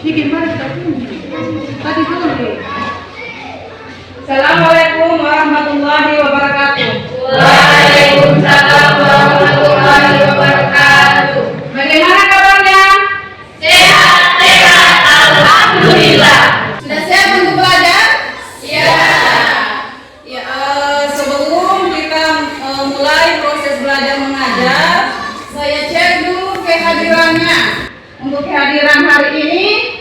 Assalamualaikum warahmatullahi wabarakatuh. Waalaikumsalam warahmatullahi wabarakatuh. Bagaimana kabarnya? Sehat-sehat, alhamdulillah. Sudah siap untuk belajar? Ya. Ya, sebelum kita mulai proses belajar mengajar, saya cek dulu kehadirannya. Untuk kehadiran hari ini,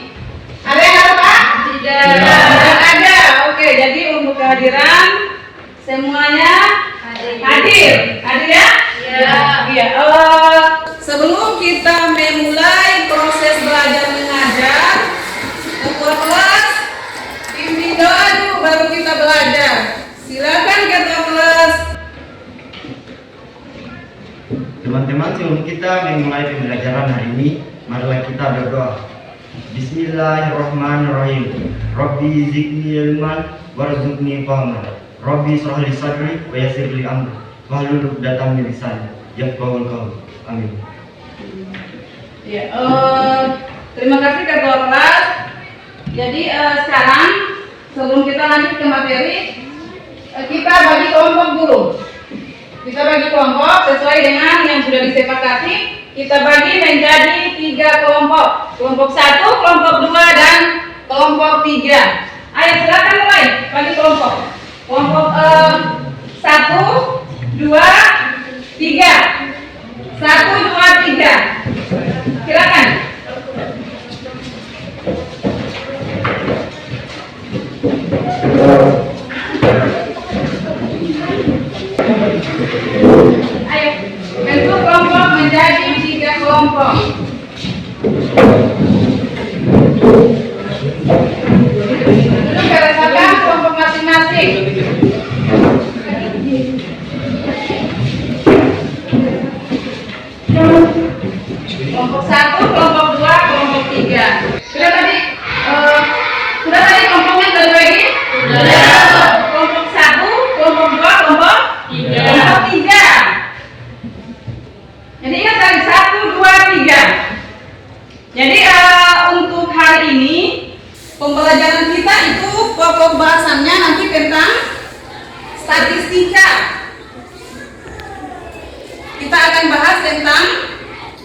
ada yang ada Pak? Tidak. Tidak ada. Oke, jadi untuk kehadiran semuanya hadir. Hadir ya? Ya. Iya. Sebelum kita memulai proses belajar mengajar, ketua kelas pimpin doa dulu baru kita belajar. Silakan ketua kelas. Teman-teman, sebelum kita memulai pembelajaran hari ini, marilah kita berdoa. Bismillahirrahmanirrahim. Rabbi zidni ilman warzuqni fahman. Rabbi shrah li sadri wa yassir li amri wahlul 'uqdatam min lisani yafqahul qawl. Amin. Ya, terima kasih ketua kelas. Jadi sekarang sebelum kita lanjut ke materi, kita bagi kelompok dulu. Kita bagi kelompok sesuai dengan yang sudah disepakati. Kita bagi menjadi 3 kelompok. Kelompok 1, kelompok 2, dan kelompok 3. Ayo silakan mulai bagi kelompok. Kelompok 1, 2, 3. 1, 2, 3. Silakan. Ayo, bentuk kelompok menjadi 3 kelompok. Dulu berdasarkan kelompok masing-masing. Kelompok 1, kelompok 2, kelompok 3. Sudah tadi kelompoknya sudah dibagi? Sudah. Kelompok 1, kelompok 2, kelompok 3. Jadi ingat tadi 1, 2, 3. Jadi untuk hari ini pembelajaran kita itu pokok bahasannya nanti tentang statistika. Kita akan bahas tentang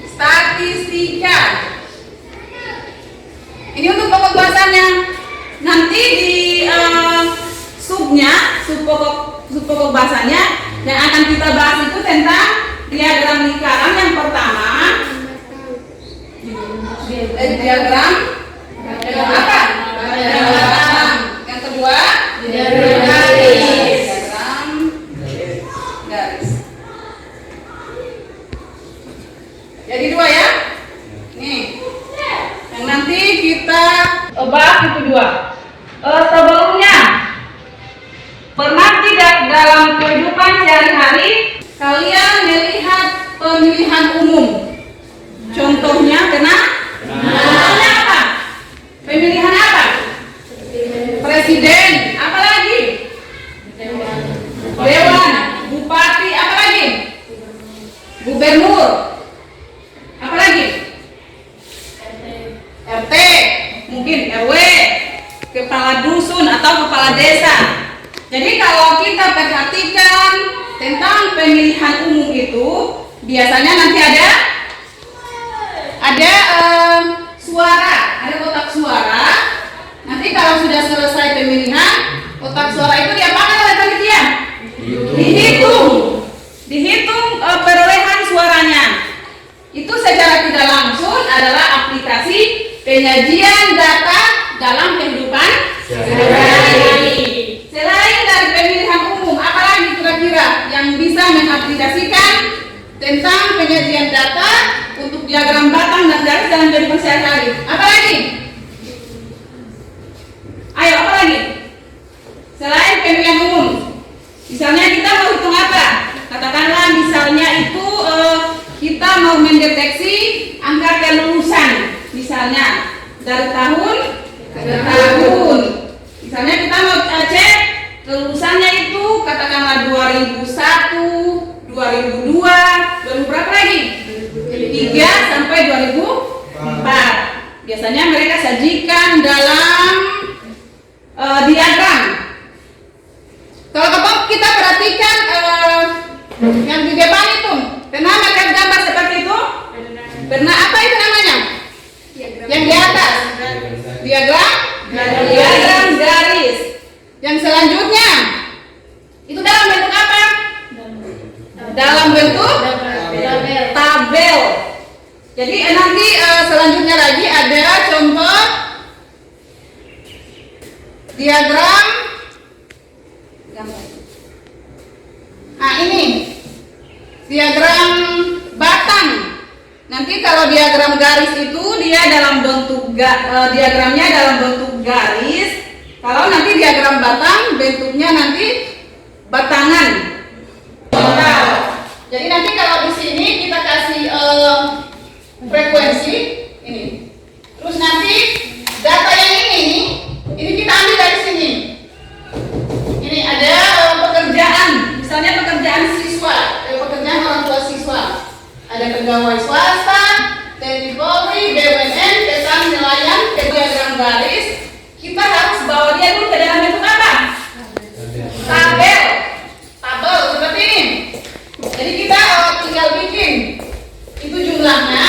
statistika. Ini untuk pokok bahasannya. Nanti di sub pokok bahasannya yang akan kita bahas itu tentang diagram lingkaran yang pertama. Diagram apa? Diagram. Yang kedua, Diagram garis. Diagram garis. Jadi 2 ya. Nih. Yang nanti kita bahas itu 2. Sebelumnya, pernah tidak dalam kehidupan sehari-hari kalian melihat pemilihan umum? Contohnya contohnya apa? Pemilihan apa? Presiden, apa lagi? Dewan, bupati, apa lagi? Gubernur, apa lagi? RT, mungkin RW, kepala dusun atau kepala desa. Jadi kalau kita perhatikan tentang pemilihan umum itu, biasanya nanti ada suara, ada kotak suara. Nanti kalau sudah selesai pemilihan, kotak suara itu diapakan oleh panitia? Dihitung perolehan suaranya. Itu secara tidak langsung adalah aplikasi penyajian data dalam kehidupan sehari-hari. Selain dari pemilihan umum, apalagi kira-kira yang bisa mengaplikasikan tentang penyajian data untuk diagram batang dan garis dalam kehidupan sehari-hari? Apa lagi? Ayo, apa lagi? Selain pemilihan umum, misalnya kita mau hitung apa? Katakanlah misalnya itu kita mau mendeteksi angka kelulusan, misalnya dari tahun ke tahun. Misalnya kita mau cek kelulusannya itu katakanlah 2001, 2002, 2000 berapa lagi? 3 sampai 2004. biasanya mereka sajikan dalam diagram. Kalau kita perhatikan yang di depan itu, pernah melihat gambar seperti itu? Pernah, apa itu namanya? Yang di atas diagram garis. Yang selanjutnya itu dalam bentuk apa? Dalam bentuk tabel. Jadi nanti selanjutnya lagi ada contoh diagram. Nah, ini diagram batang. Nanti kalau diagram garis itu dia dalam bentuk diagramnya dalam bentuk garis. Kalau nanti diagram batang bentuknya nanti batangan. Jadi nanti kalau di sini kita kasih frekuensi ini. Terus nanti data yang ini kita ambil dari sini. Ini ada pekerjaan, misalnya pekerjaan siswa, pekerjaan orang tua siswa. Ada pegawai swasta, TNI Polri, BUMN, petani nelayan, diagram garis. Kita harus bawa dia dulu ke dalam bentuk apa? Tabel seperti ini. Jadi kita tinggal bikin itu jumlahnya.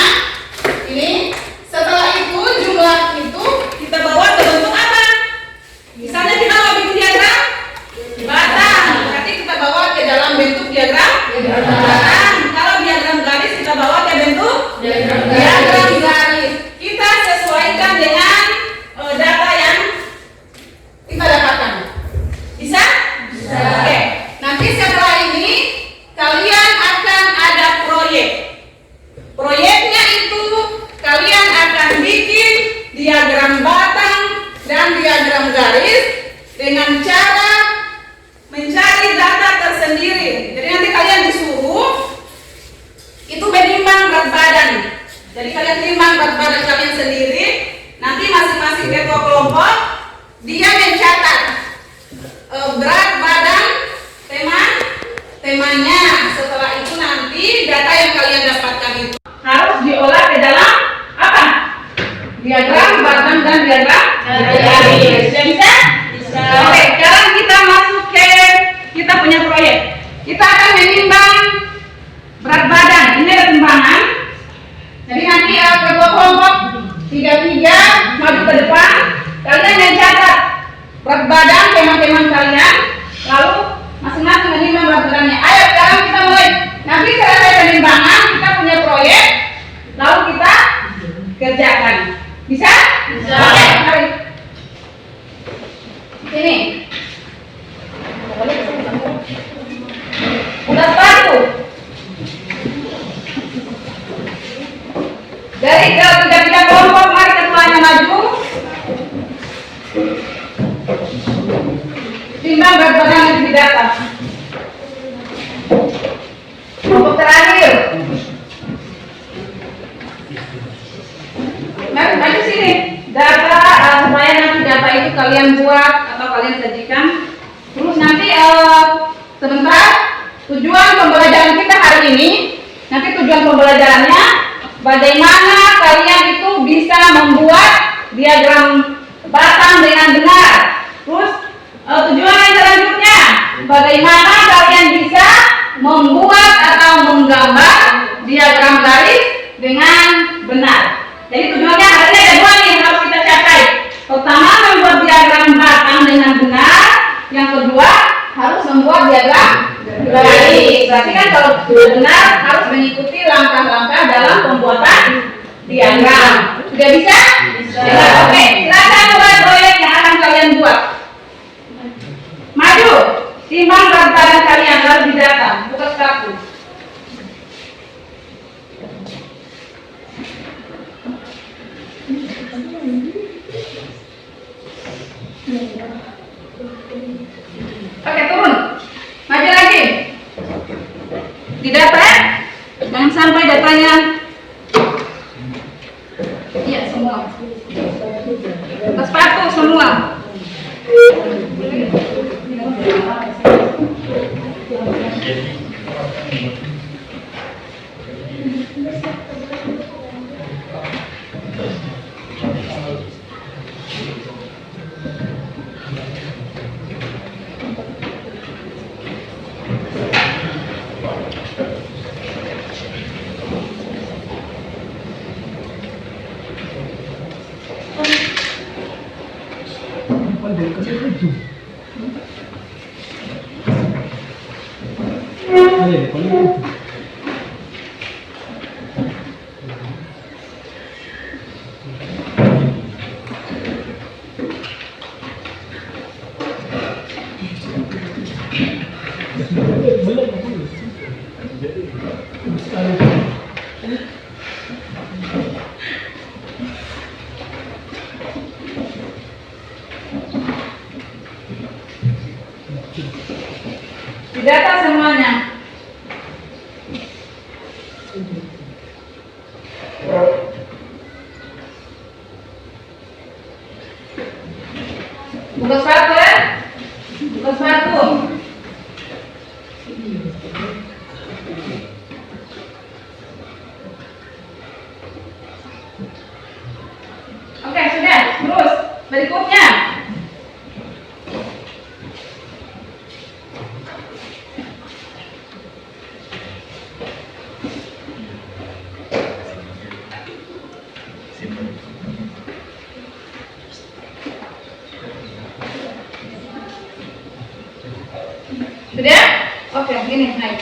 Ini setelah itu jumlah itu kita bawa ke bentuk apa? Misalnya kita mau bikin diagram batang, nanti kita bawa ke dalam bentuk diagram batang. Kalau diagram garis kita bawa ke bentuk diagram garis. Kita sesuaikan dengan data yang kita dapatkan. Bisa? Oke. Nanti setelah ini kalian akan ada proyek. Proyeknya itu kalian akan bikin diagram batang dan diagram garis dengan cara mencari data tersendiri. Jadi nanti kalian disuruh itu menimbang berat badan. Jadi kalian timbang berat badan kalian sendiri. Nanti masing-masing ketua kelompok dia mencatat berat badan temanya. Setelah itu nanti data yang kalian dapatkan itu harus diolah ke dalam apa? Diagram batang dan diagram garis. Bisa? Oke, sekarang kita masuk ke kita punya proyek. Kita akan menimbang berat badan. Ini ada timbangan. Jadi nanti ketua kelompok 3 maju ke depan. Kalian mencatat berat badan teman-teman kalian. Lalu masing-masing menimbang berat badannya. Ayo sekarang kita mulai. Nanti selesai penimbangan kita punya proyek. Lalu kita kerjakan. Bisa? Bisa. Oke, mari. Sini. Udah sepatu. Dari ketiga kelompok, mari ketuanya maju. Timbang berat badan yang didata. Kelompok terakhir. Mari sini. Data supaya nanti data itu kalian buat atau kalian sajikan. Terus nanti sebentar tujuan pembelajaran kita hari ini. Nanti tujuan pembelajarannya bagaimana kalian itu bisa membuat diagram batang dengan benar. Terus tujuan yang selanjutnya bagaimana kalian bisa membuat atau menggambar diagram garis dengan benar. Jadi tujuannya hari ini ada 2 nih yang harus kita capai. Pertama membuat diagram batang dengan benar. Yang kedua harus membuat diagram garis. Berarti kan kalau benar harus mengikuti langkah-langkah dalam pembuatan diagram. Sudah bisa? Bisa. Oke, silakan mulai proyek yang akan kalian buat. Maju, timbang berat badan kalian lalu didata. Buka kartu. Oke, turun. Maju lagi. Didata. Jangan sampai datanya. Iya, semua. Buka sepatu semua. Didata semuanya. Buka sepatu ya. Buka sepatu. Oke, sudah. Terus berikutnya. Sudah? Oke, gini, naik.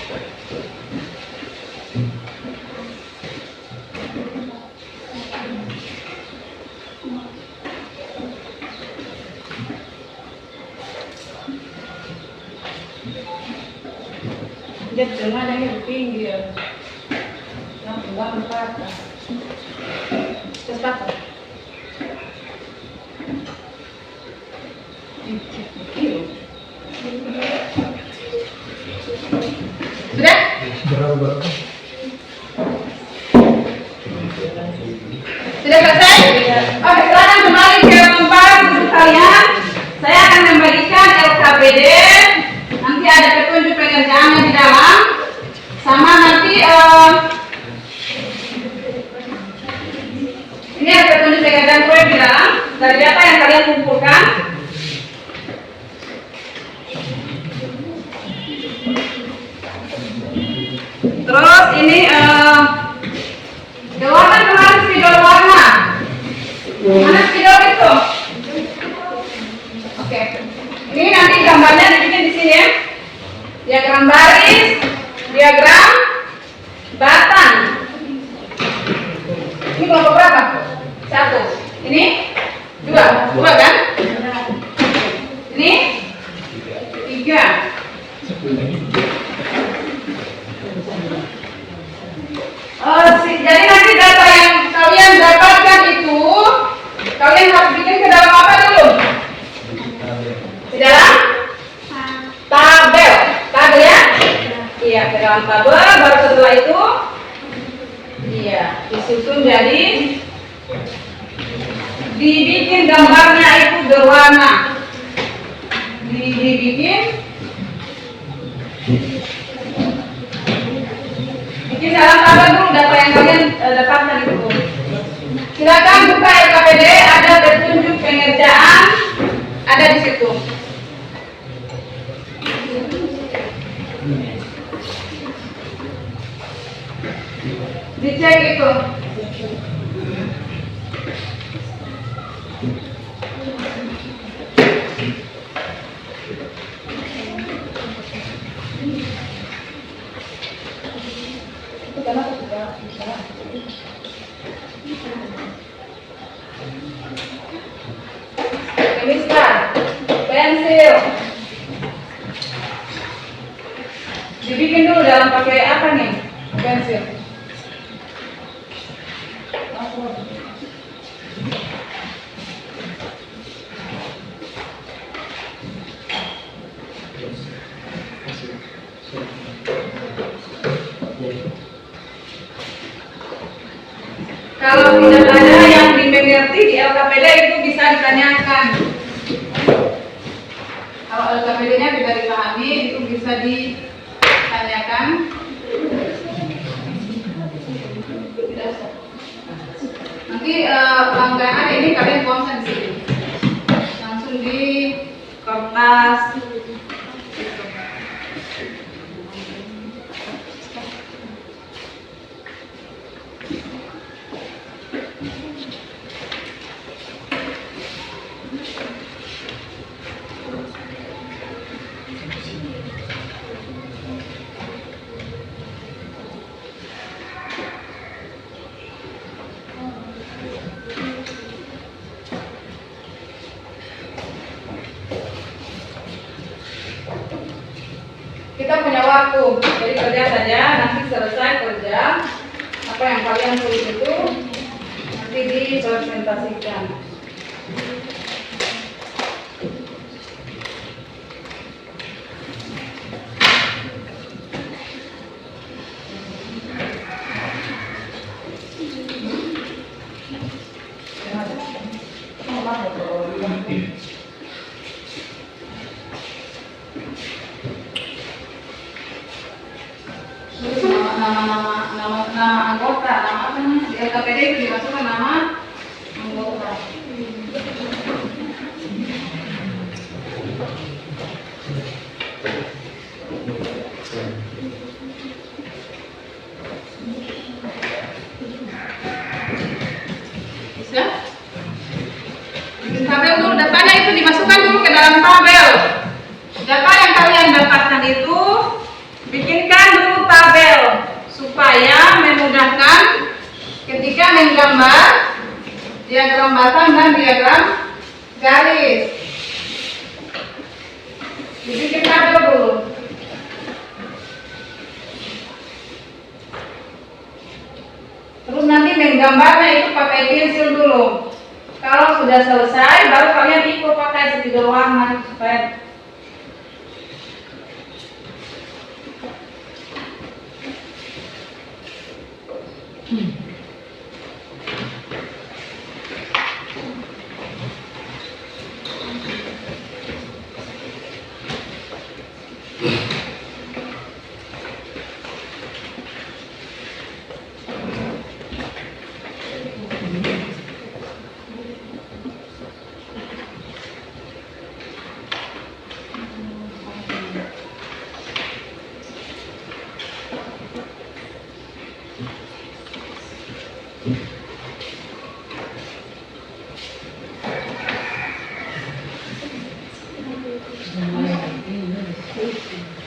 Dia jangan yang di pinggir. Yang enggak apa-apa. Cepat. Sudah? Sudah selesai? Oke, silakan kembali ke tempat duduk kalian. Saya akan membagikan LKPD. Nanti ada petunjuk pengerjaannya di dalam. Sama nanti ini ada petunjuk pengerjaan proyek di dalam. Dari data yang kalian kumpulkan. Terus ini jawaban kemarin spidol warna. Mana spidol itu? Oke. Ini nanti gambarnya dibikin di sini ya. Diagram baris, diagram batang. Ini kelompok berapa? 1. Ini 2 kan? Ini 3. Jadi nanti data yang kalian dapatkan itu kalian harus bikin ke dalam apa dulu? Di dalam tabel. Tabel ya? Iya, ke dalam tabel. Baru setelah itu iya, disusun jadi dibikin gambarnya itu berwarna. Dibikin bikin dalam tabel dulu data yang kalian dapatkan itu. Silakan buka LKPD, ada petunjuk pengerjaan ada di situ. Dicek itu. Mistar, pensil. Dibikin dulu dalam pakai apa nih? Pensil. Kalau tidak ada yang dimengerti di LKPD itu bisa ditanyakan. Kalau LKPD-nya tidak dipahami itu bisa ditanyakan. Nanti pelanggaran ini kalian konsen di sini. Langsung di kertas. kita punya waktu, jadi kerja saja, nanti selesai kerja apa yang kalian tulis itu nanti dipresentasikan. Terus nama anggota, nama apa namanya? Di LKPD itu dimasukkan nama anggota. Bisa? Bikin tabel dulu, datanya itu dimasukkan dulu ke dalam tabel. Data yang kalian dapatkan itu bikinkan dulu tabel supaya memudahkan ketika menggambar diagram batang dan diagram garis. Dibikin tabel dulu. Terus nanti menggambarnya itu pakai pensil dulu. Kalau sudah selesai, baru kalian ikut pakai spidol warna supaya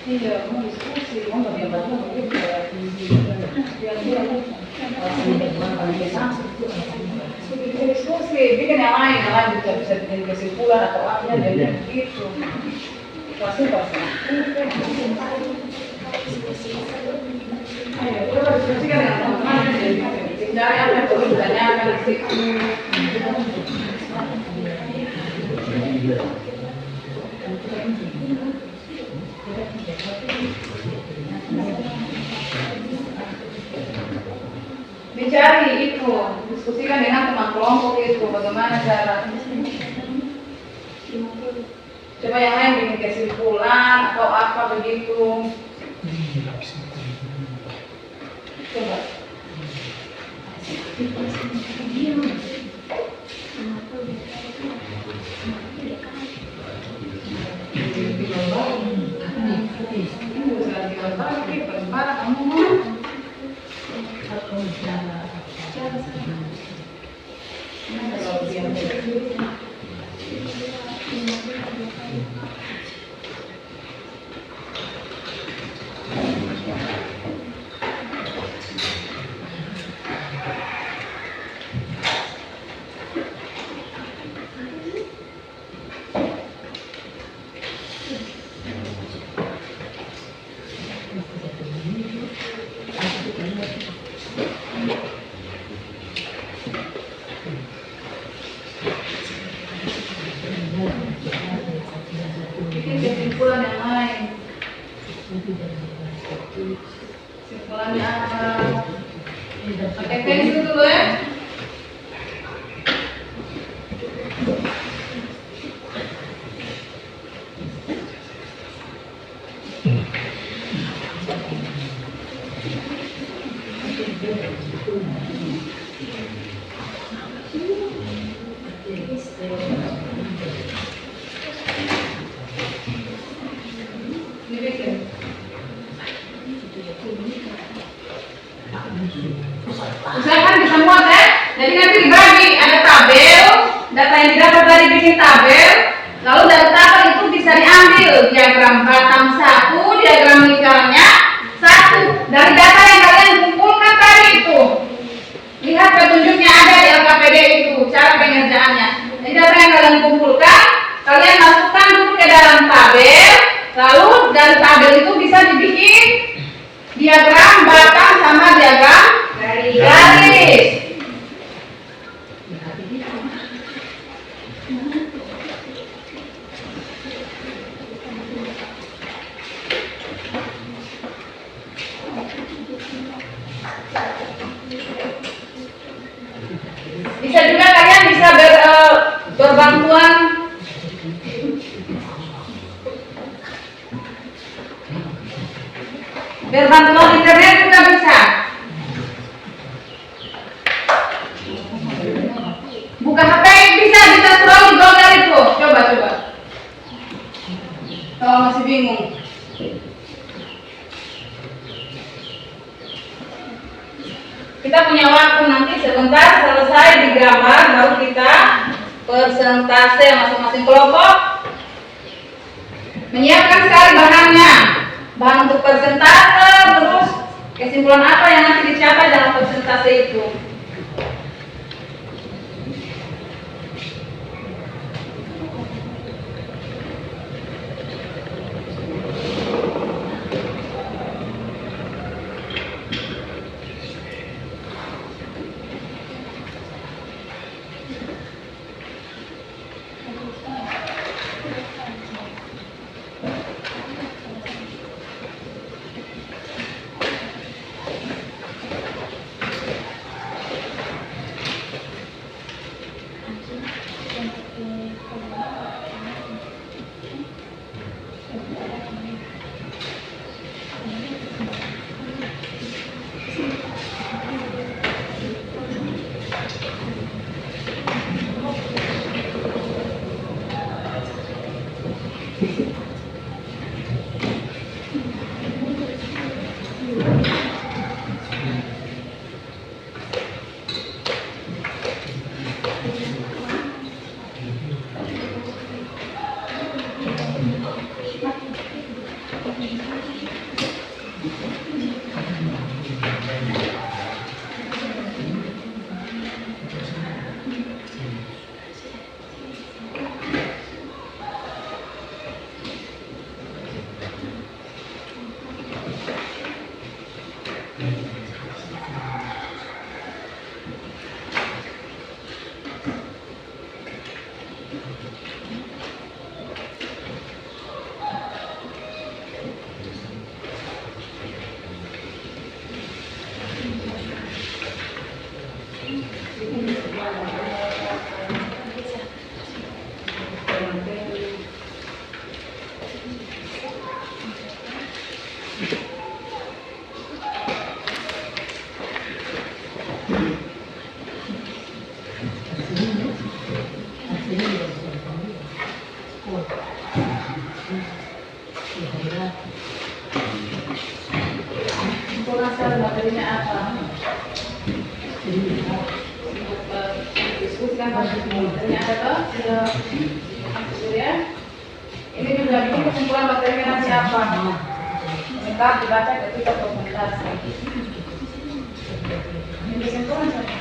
iya, mau diskusi, mau bagaimana begitu ya. Diskusi, bikin yang lain bisa bikin kesimpulan atau apa jadi begitu. Pasti. Ayo, kita diskusikan dengan teman-teman dari apa yang perlu ditanyakan di situ. Dicari itu, diskusikan dengan teman kelompok itu bagaimana cara. Coba yang lain bikin kesimpulan atau apa begitu. Coba. Bikin kesimpulan yang lain. Kesimpulannya apa? Pakai pensil dulu ya. Usahakan bisa muat ya. Jadi nanti dibagi, ada tabel, data yang didapat dari bikin tabel, lalu dari tabel itu bisa diambil diagram batang 1, diagram lingkarannya 1 dari data yang kalian kumpulkan tadi itu. Lihat petunjuknya ada di LKPD itu, cara pengerjaannya. Jadi data yang kalian kumpulkan, kalian masukkan dulu ke dalam tabel, lalu dan tabel itu bisa dibikin diagram batang sama diagram garis. Bisa juga kalian bisa berbantuan internet juga bisa. Buka HP bisa scroll di Google itu. Coba. Kalau masih bingung. Kita punya waktu nanti sebentar selesai digambar, baru kita persentase masing-masing kelompok. Menyiapkan sekali bahannya, bahan untuk persentase, terus kesimpulan apa yang nanti dicapai dalam persentase itu. Materinya apa? Diskusikan materinya ada toh? Ya. Ini juga bikin kesimpulan materinya nanti apa? Lengkap dibaca ketika presentasi. Ini kesimpulan saja.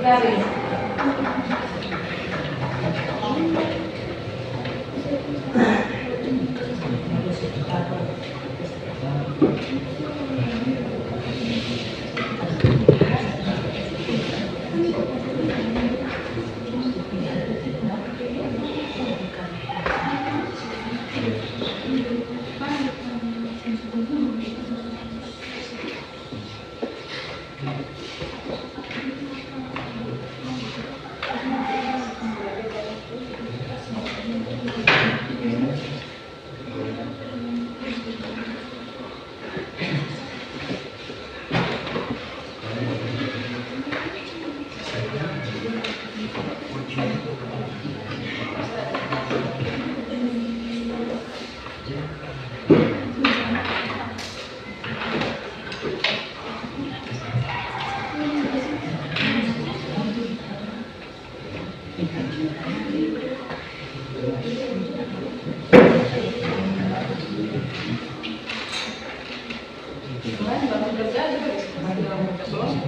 Garis. Kemarin bangun kerja juga masih dalam belum.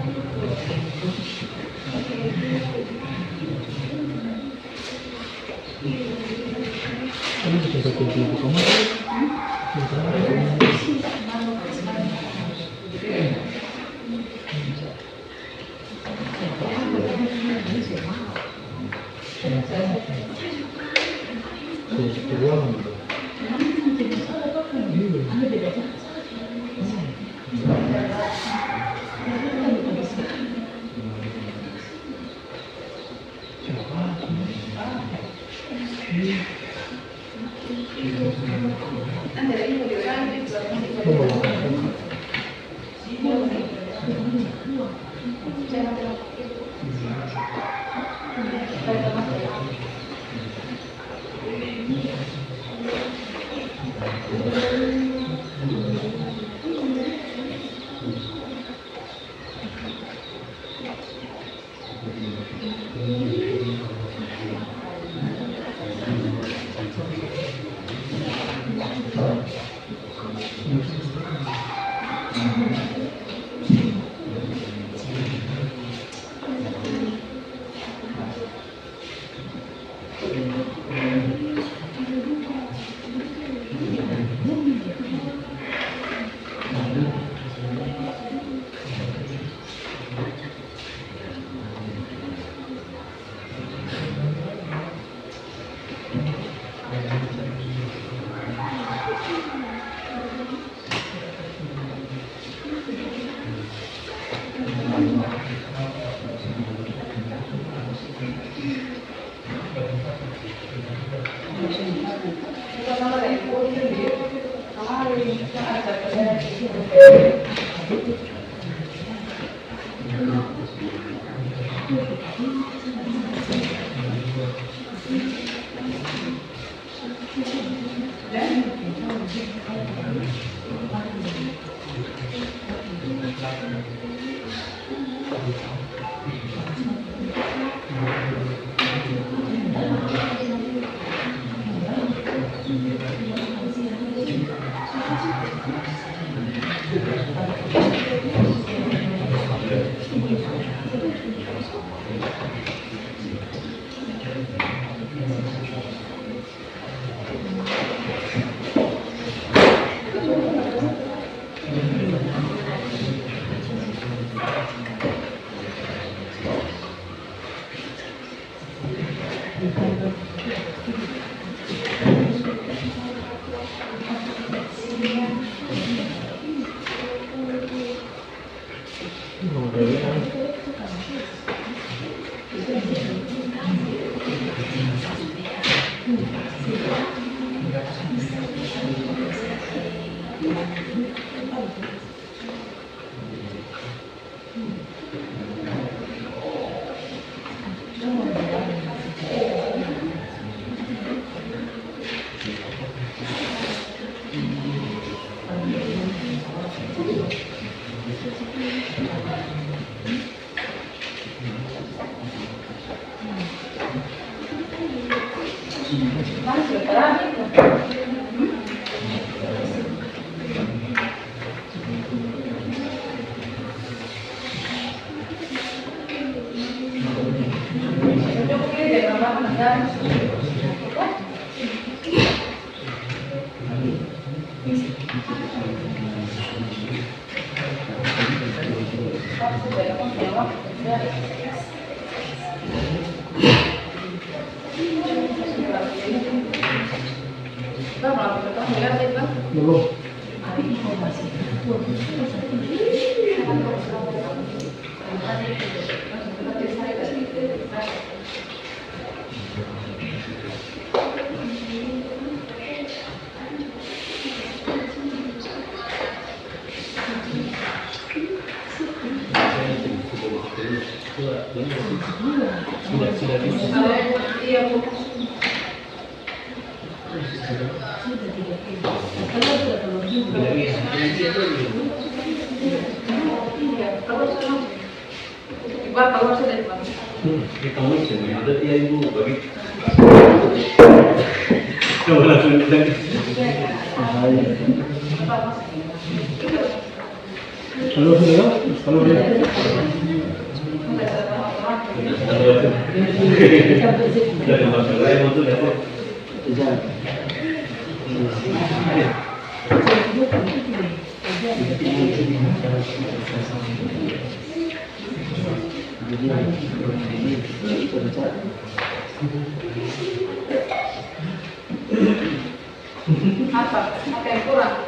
Apa yang kurang?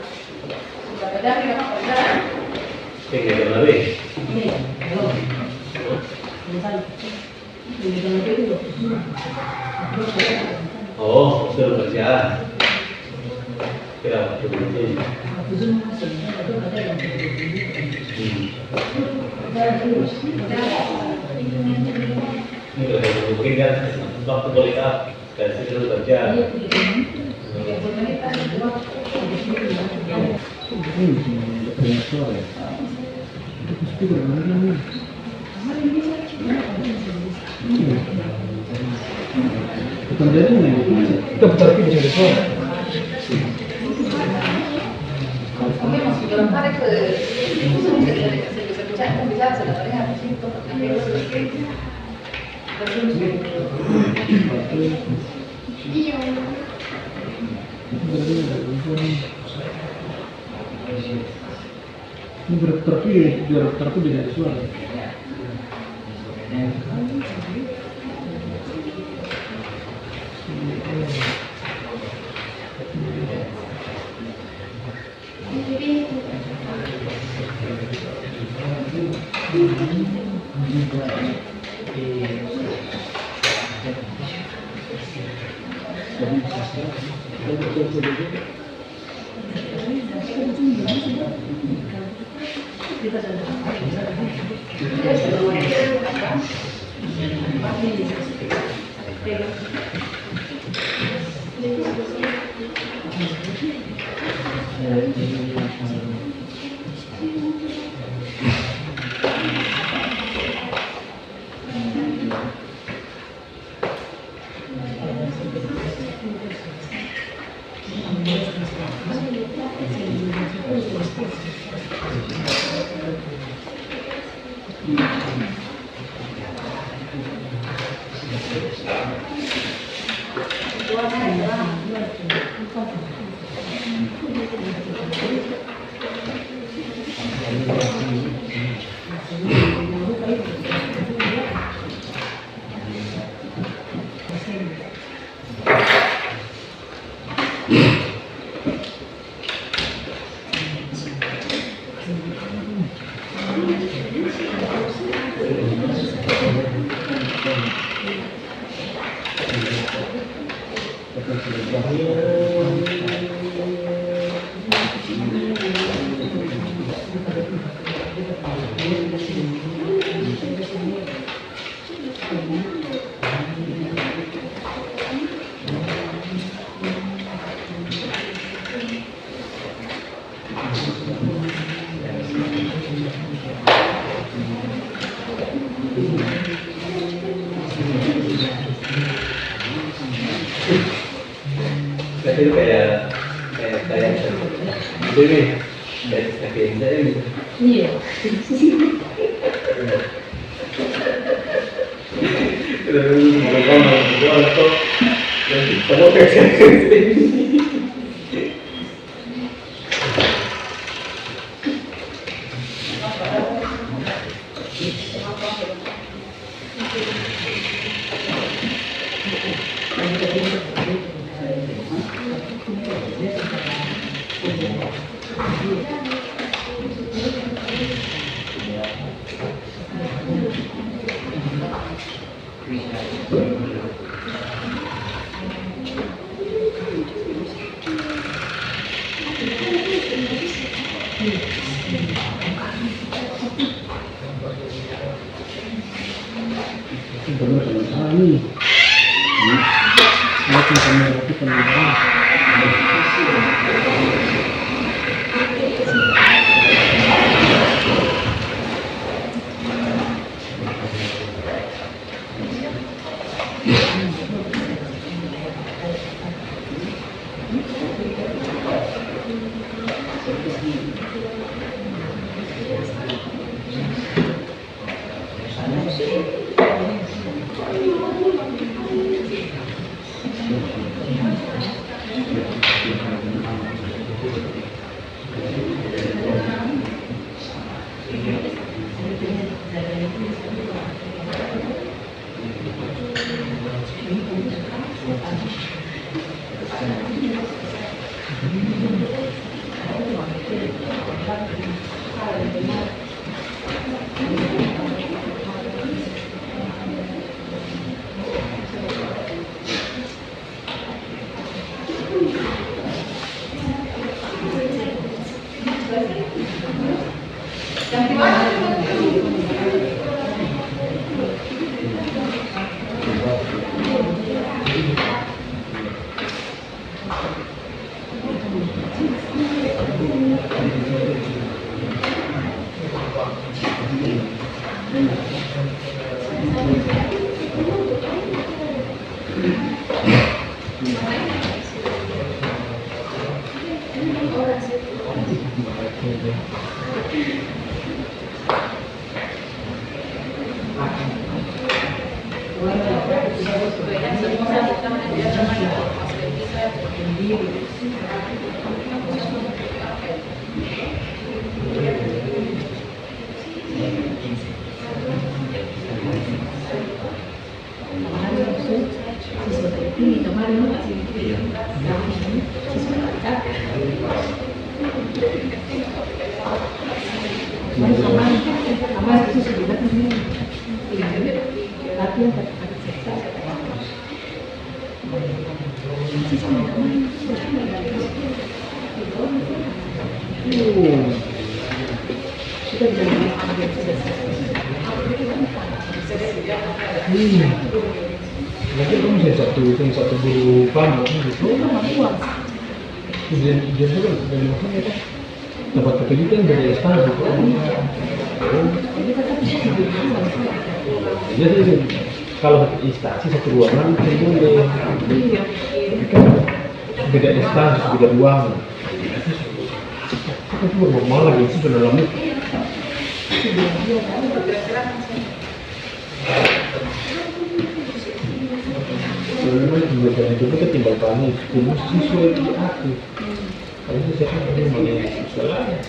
Sudah ada tidak apa-apa. Oh, sudah kerja. Kira betul. Mungkin kan waktu kuliah dari situ kerja. Kita putar video di suara. Oke, masuk dalam tarik ke bisa sebenarnya apa sih untuk Ini berterpilih, biar terpilih dari suara. Itu kayak itu nih kayak biasa gitu. Iya. Yang gimana? Lagi kamu bisa satu guru pam gitu. Dia juga dari maksudnya kan dapat pekerjaan dari istana gitu. Jadi kalau instansi satu ruangan itu boleh. Beda instansi beda ruangan. Itu normal lagi sih dalam itu. Sebenarnya juga dari dulu kita tinggal panik, dulu siswa itu aktif. Kalau itu saya kan ini mengenai salahnya.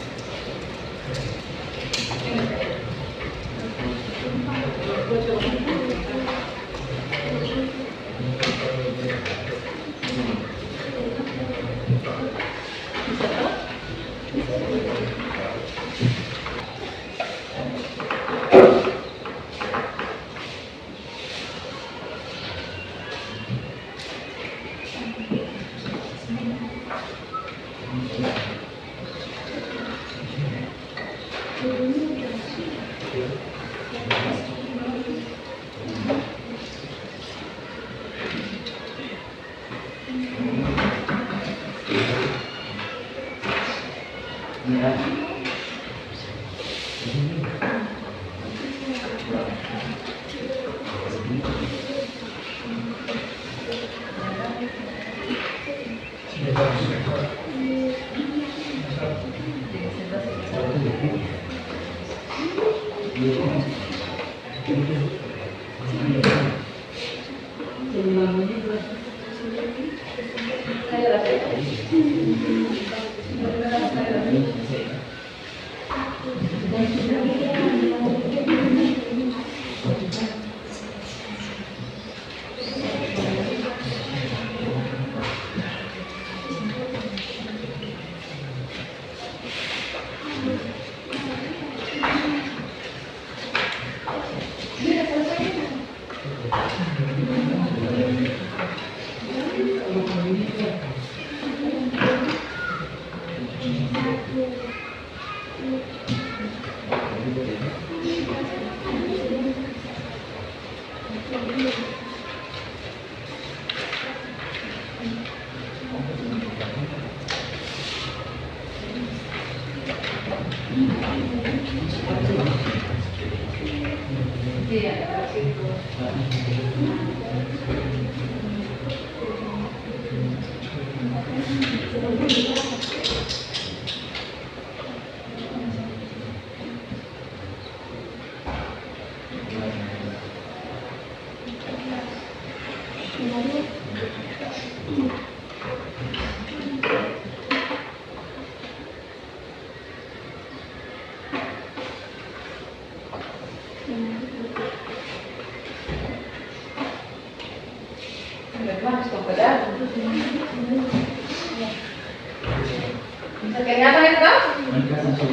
Bisa kelihatan itu kan?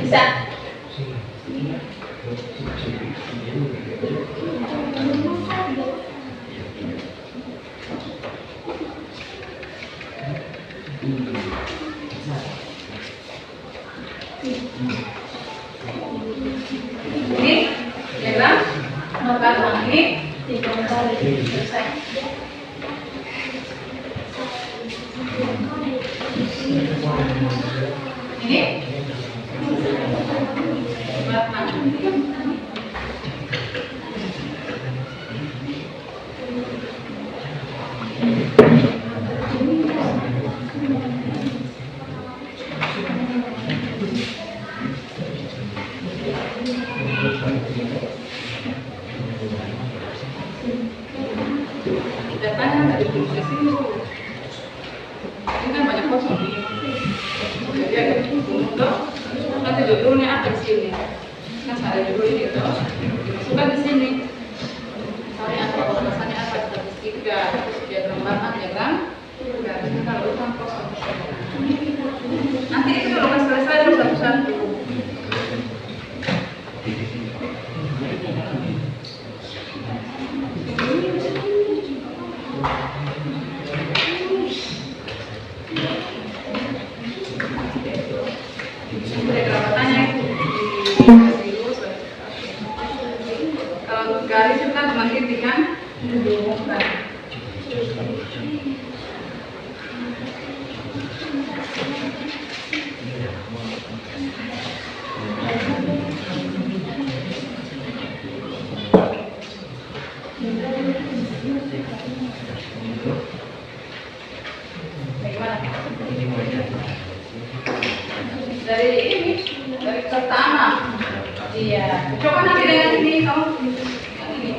Bisa. Ini diagram belakang ini 3 kali selesai. Ini belakang. Datanya nggak ditulis di sini. Ini kan banyak kosong. Jadi agak untuk nanti judulnya apa di sini? Kan ada judul ini tuh. Dimasukkan di sini. Misalnya apa pembahasannya apa statistika, diagram batang, diagram garis. Kalau itu kan kosong. Nanti itu kalau selesai terus satu-satu. Kalau garis itu kan semakin dengan dihubungkan. Dari ini, dari pertama, iya. Coba nanti dengan ini kamu yang ini.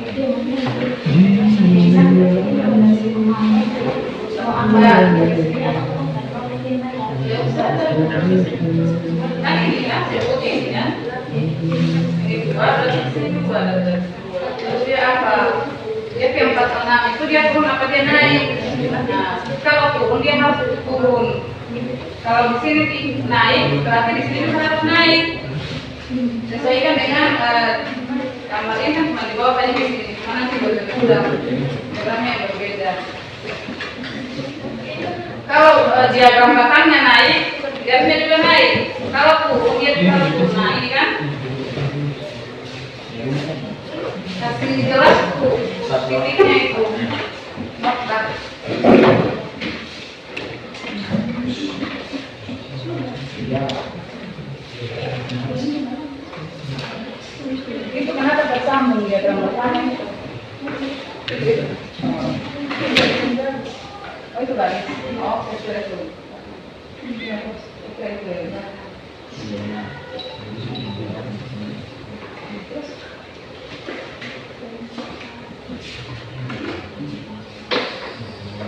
Ya. Kan ini ya, sebutnya ini ya. Ini dua, ini dua. Terus dia apa? Dia keempat enam itu dia turun apa dia naik? Nah, kalau turun dia harus turun. Kalau di sini naik, berarti di sini harus naik. Sesuaikan dengan kamar ini kan cuma di bawah aja di sini, cuma nanti berbeda, diagramnya yang berbeda. Kalau diagram batangnya naik, garisnya juga naik. Kalau turun dia juga harus turun. Nah ini kan kasih jelas tuh titiknya itu. Nokta. Itu kenapa tersambung diagram batangnya itu? Oh itu garis. Oh sesuai itu.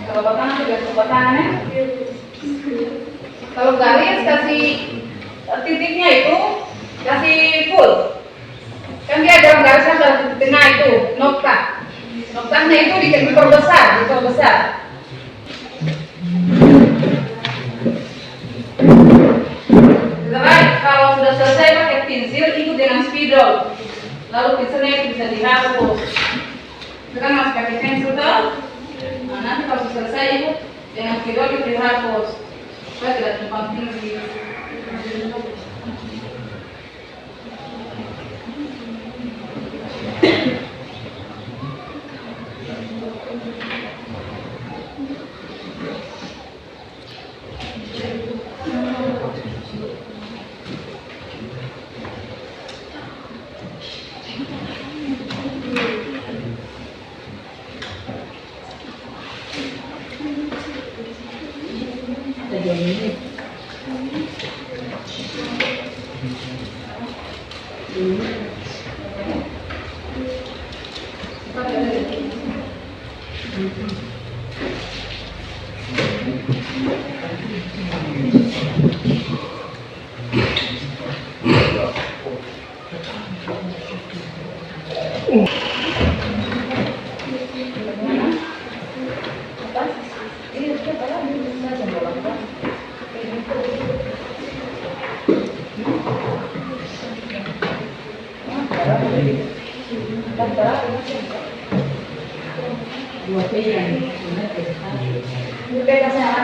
Kalau batangan juga batangannya. Kalau garis kasih titiknya itu kasih full. Kan dia dalam garisnya di tengah itu nokta. Noktanya itu diperbesar. Setelah kalau sudah selesai pakai pensil, ikut dengan spidol. Lalu pensilnya itu bisa dihapus. Itu kan masih pakai pensil tuh. Nah, nanti kalau sudah selesai ikut dengan spidol itu dihapus. Supaya tidak tumpang tinggi.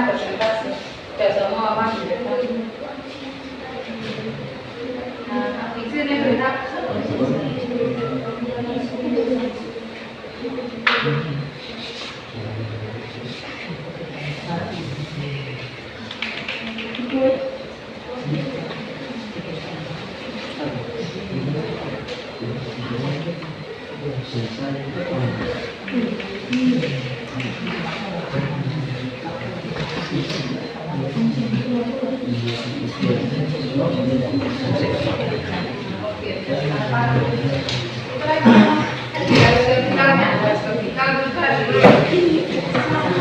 Persentase. Semua orang sini berita.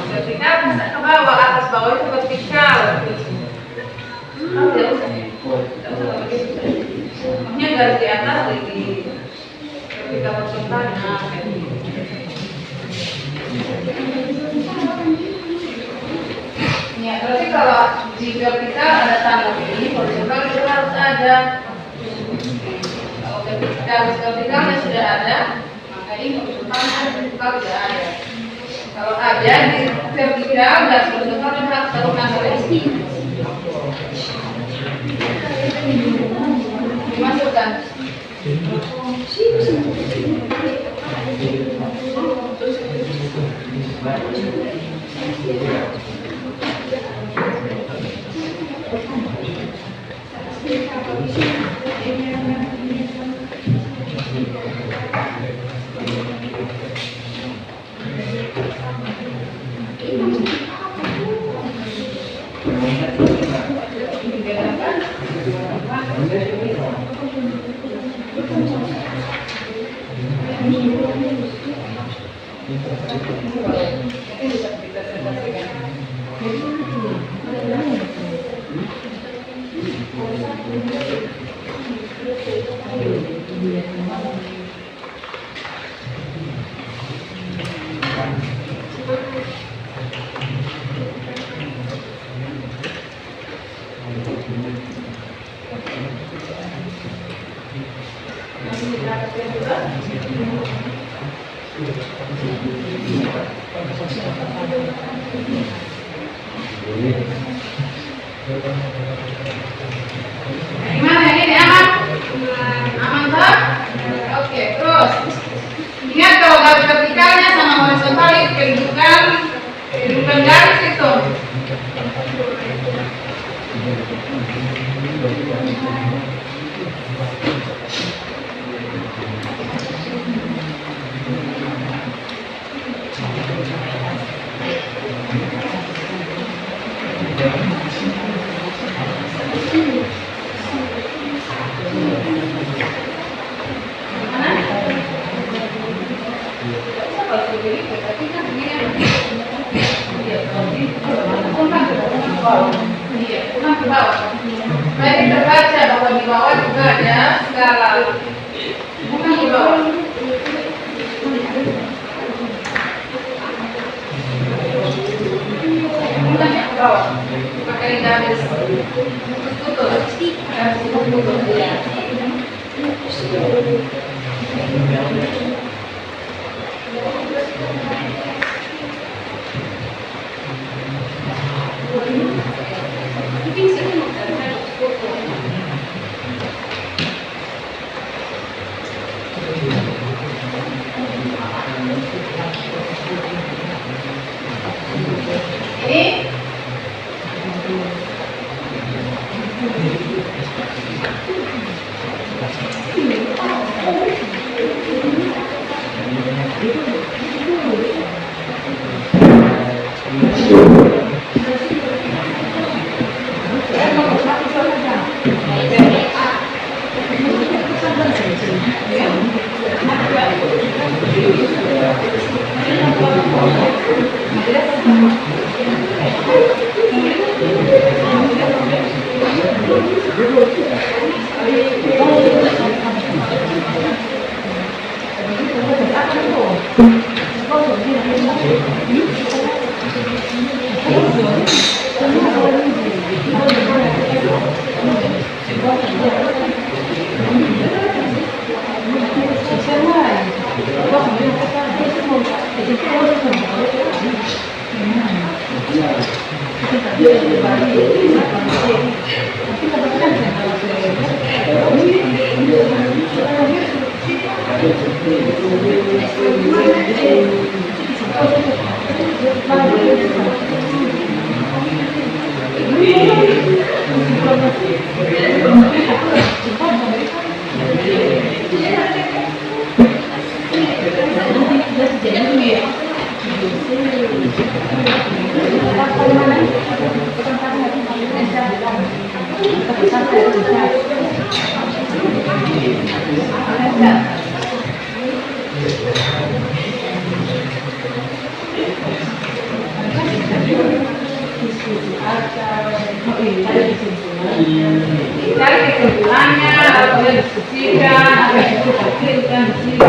Vertikal bisa ke bawah, atas bawah itu vertikal. Makanya garis di atas di vertikal horizontal. Nah, kayak gini. Ya, berarti kalau di vertikal ada tanda ini, horizontal itu harus ada. Kalau vertikalnya sudah ada, maka ini horizontal tidak ada. Kalau ada di vertikal dan horizontal itu harus satu garis. Dimasukkan. Gimana ini aman? Aman toh? Oke, terus ingat kalau garis vertikalnya sama horizontal itu kedudukan garis itu. Baik terbaca bahwa di bawah juga ada skala. Bukan di bawah. Bukan di bawah. Pakai garis putus. Garis putus ya. Ini Ini apa yang kita pikirkan di situ.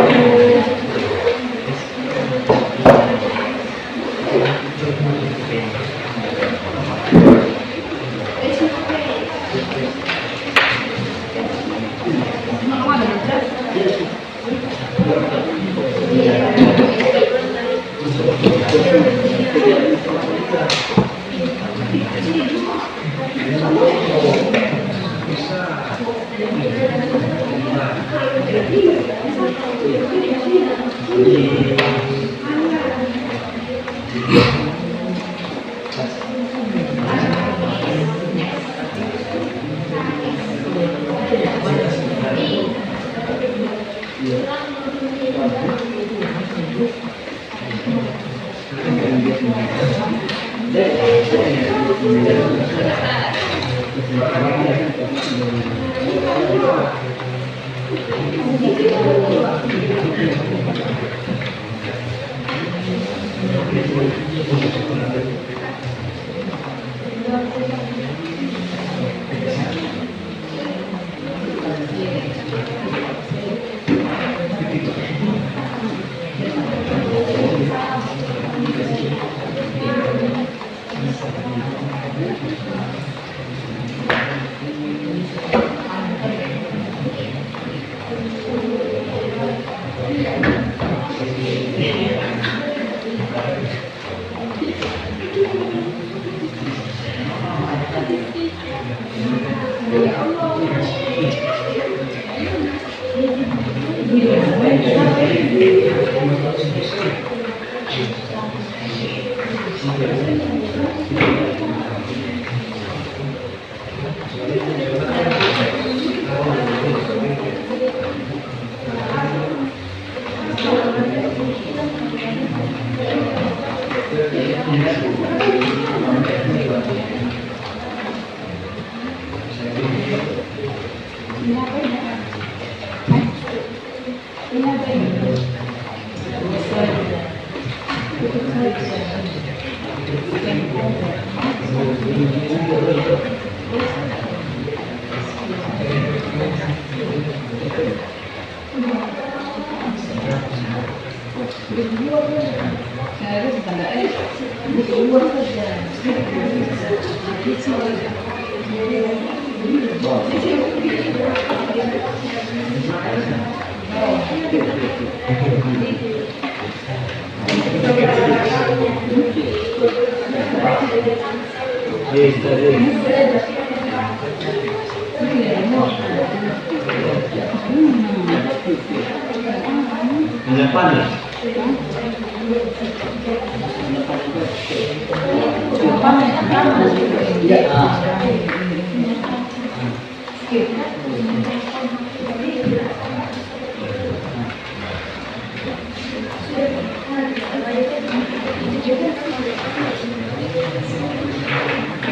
Minyak panas.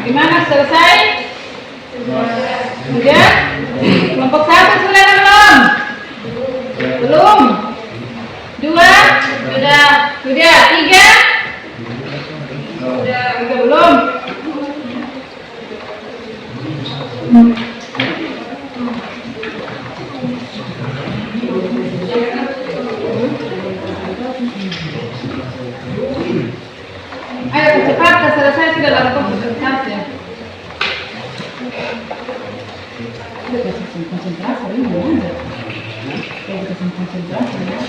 Bagaimana, selesai? Sudah? Kelompok 1 sudah belum? Belum? 2? Sudah. 3? Sudah. 3 belum? Ayo cepat, selesai sudah lakukan presentasi. Udah kasih konsentrasi, ini mana? Kalau kasih konsentrasi, ya.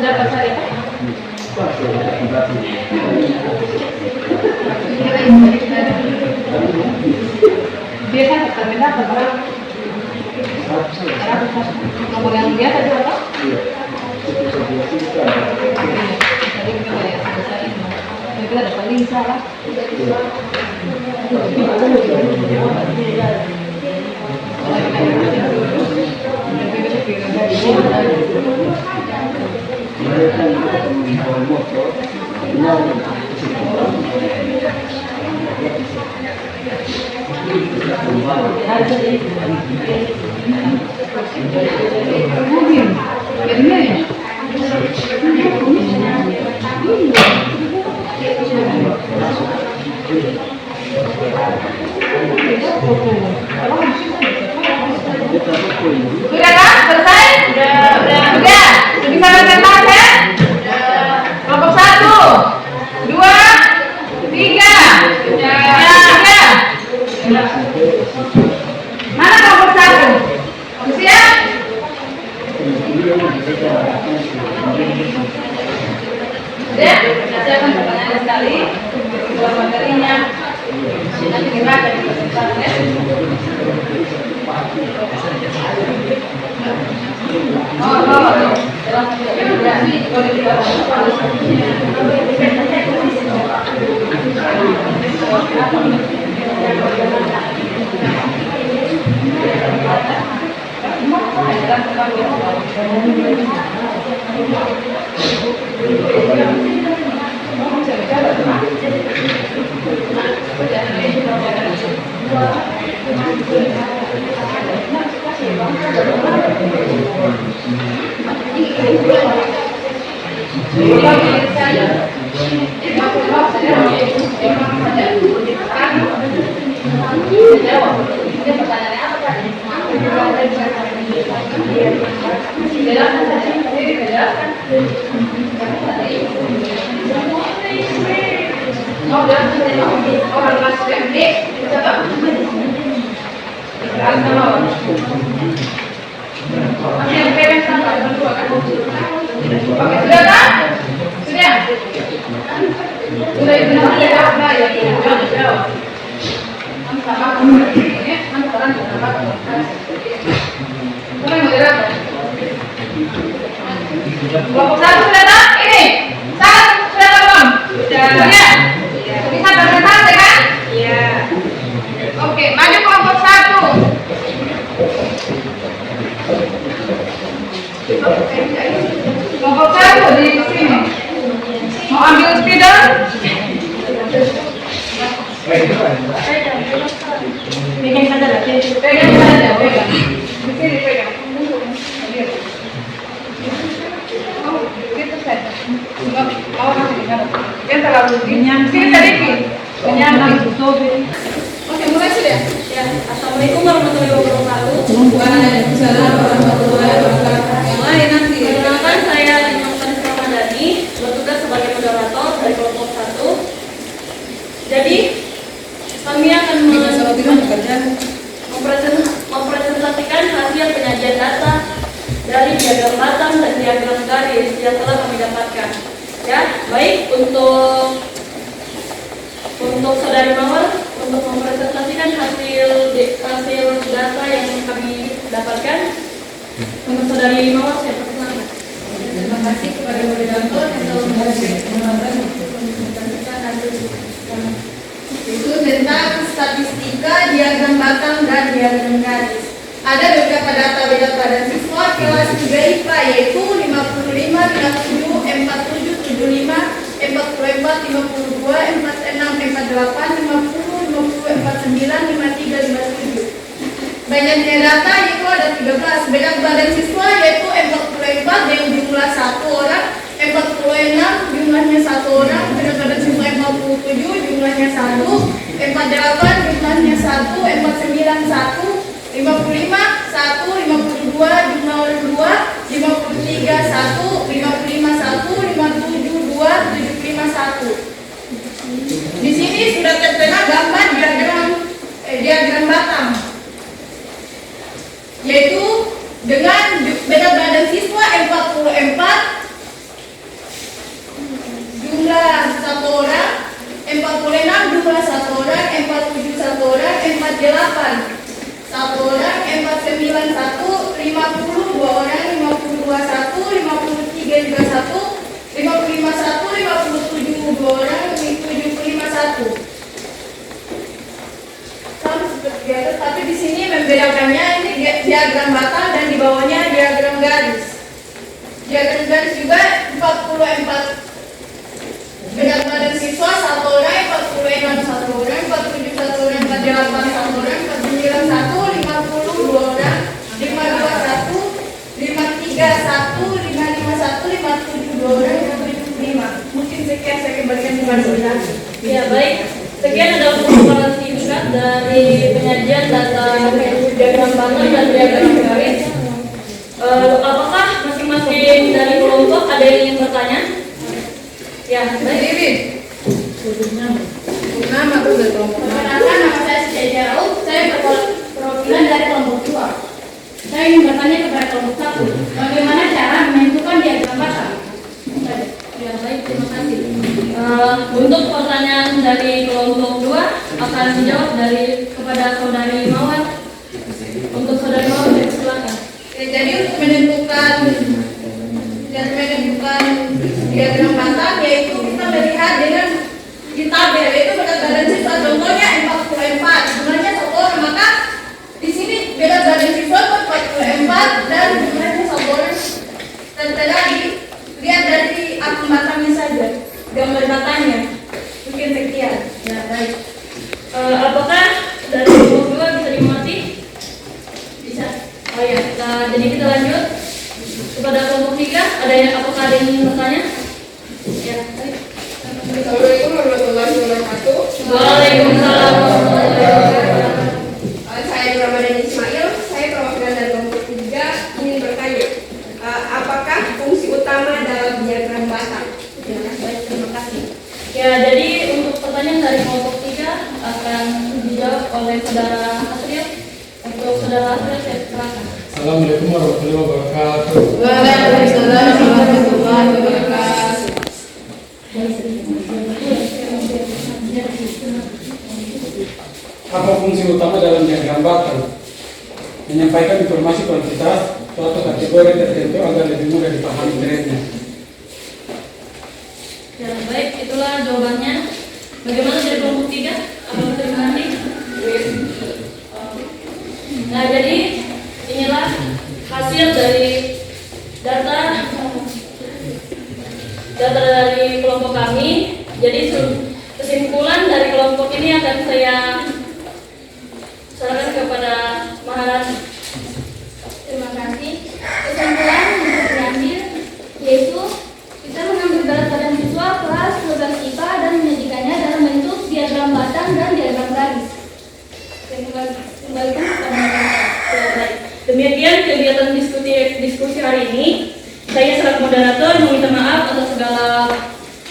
sudah selesai ya? Biasa terkena berapa? Nomor yang biasa itu apa? Tadi kita udah selesai. Kita ada paling salah. Sudah kan? Selesai? Sudah. Bisa berkenaan ya? Kelompok 1, 2, 3. Sudah. Mana kelompok 1? Siap? Sudah? Saya akan pertanyaan sekali. Dua materinya. Nanti kita akan presentasi ya. Kelompok 1 sudah tak? Ini sudah belum? Sudah. Bisa presentasi kan? Iya. Oke, maju kelompok 1. Kelompok 1 di sini. Mau ambil spidol? Pegang saja lah. Pegang saja. Di sini pegang. Yang terlalu kenyang. Sini sedikit. Kenyang. Oke, mulai sudah. Ya, Assalamualaikum warahmatullahi wabarakatuh. Waalaikumsalam warahmatullahi wabarakatuh. Mulai nanti. Perkenalkan, saya Imam Faris Ramadhani, bertugas sebagai moderator dari kelompok 1. Jadi, kami akan mempresentasikan hasil penyajian data dari diagram batang dan diagram garis yang telah kami dapatkan. Ya, baik untuk saudari Mawar untuk mempresentasikan hasil data yang kami dapatkan. Untuk saudari Mawar, saya persilakan. Terima kasih kepada moderator yang telah mempresentasikan hasil itu tentang statistika diagram batang dan diagram garis. Ada beberapa data pada siswa kelas 3 IPA yaitu 55, 57, 47, 75, 44, 52, 46, 48, 50, 50, 49, 53, 57. Banyaknya data yaitu ada 13. Berat badan siswa yaitu 44 dengan jumlah 1 orang, 46 jumlahnya 1 orang, berat badan siswa 47 jumlahnya 1, 48 jumlahnya 1, 49 1, 55 1, 52 jumlah 2, 53 1, 55 1, 57 2, 75 1. Di sini sudah tertera gambar diagram batang, yaitu dengan berat badan siswa 44 5051, 57 dua orang, 751. Sama seperti di atas, tapi di sini membedakannya ini diagram bata dan di bawahnya diagram garis. Diagram garis juga 44 berat badan siswa 1 orang, 46 1 orang, 47 1 orang, 48 1 orang, 49 1, 50 2 orang, 521, 53 1, 551, 57 2 orang, 75. Mungkin sekian saya kembalikan kepada Anda. Ya baik, sekian adalah pemaparan singkat dari penyajian data diagram bata dan diagram garis. Apakah masing-masing dari kelompok ada yang ingin bertanya? Ya, baik. Nama tuh dari kelompok. Perkenalkan, nama saya Siti Rauf, saya perwakilan dari kelompok 2. Saya ingin bertanya kepada kelompok 1, bagaimana cara menentukan diagram bata? Ya baik, terima kasih. Untuk pertanyaan dari kelompok 2 akan dijawab kepada saudari Mawar. Untuk saudari Mawar, silakan. Ya, jadi untuk menentukan diagram bata, yaitu kita melihat dengan di tabel itu berat badan siswa, contohnya 44, jumlahnya 1 orang, maka di sini berat badan siswa 44 dan jumlahnya 1 orang. Dan telah dilihat dari akun batanya saja, gambar batanya. Mungkin sekian. Ya baik. Apakah dari kelompok 2 bisa dimengerti? Bisa. Oh ya. Nah, jadi kita lanjut kepada kelompok 3. Apakah ada yang ingin bertanya? Ya. Baik. Assalamualaikum warahmatullahi wabarakatuh. Waalaikumsalam warahmatullahi wabarakatuh. Saya Ramadan Ismail, saya perwakilan dari kelompok 3 ingin bertanya, apakah fungsi utama dalam diagram bata? Baik, terima kasih. Ya, jadi untuk pertanyaan dari kelompok 3 akan dijawab oleh saudara Hasril. Untuk saudara Hasril saya silakan. Assalamualaikum warahmatullahi wabarakatuh. Waalaikumsalam warahmatullahi wabarakatuh. Apa fungsi utama dalam diagram bata? Menyampaikan informasi kuantitas suatu kategori tertentu agar lebih mudah dipahami trennya. Ya, baik, itulah jawabannya. Bagaimana dari kelompok 3? Apakah terima kasih? Nah, jadi inilah hasil dari data dari kelompok kami. Jadi kesimpulan dari kelompok ini akan saya serahkan kepada Maharani. Terima kasih. Kesimpulan yang diambil yaitu kita mengambil berat badan siswa kelas 12 IPA dan menyajikannya dalam bentuk diagram batang dan diagram garis. Kembalikan kepada Ya, baik. Demikian kegiatan diskusi hari ini. Saya selaku moderator meminta maaf atas segala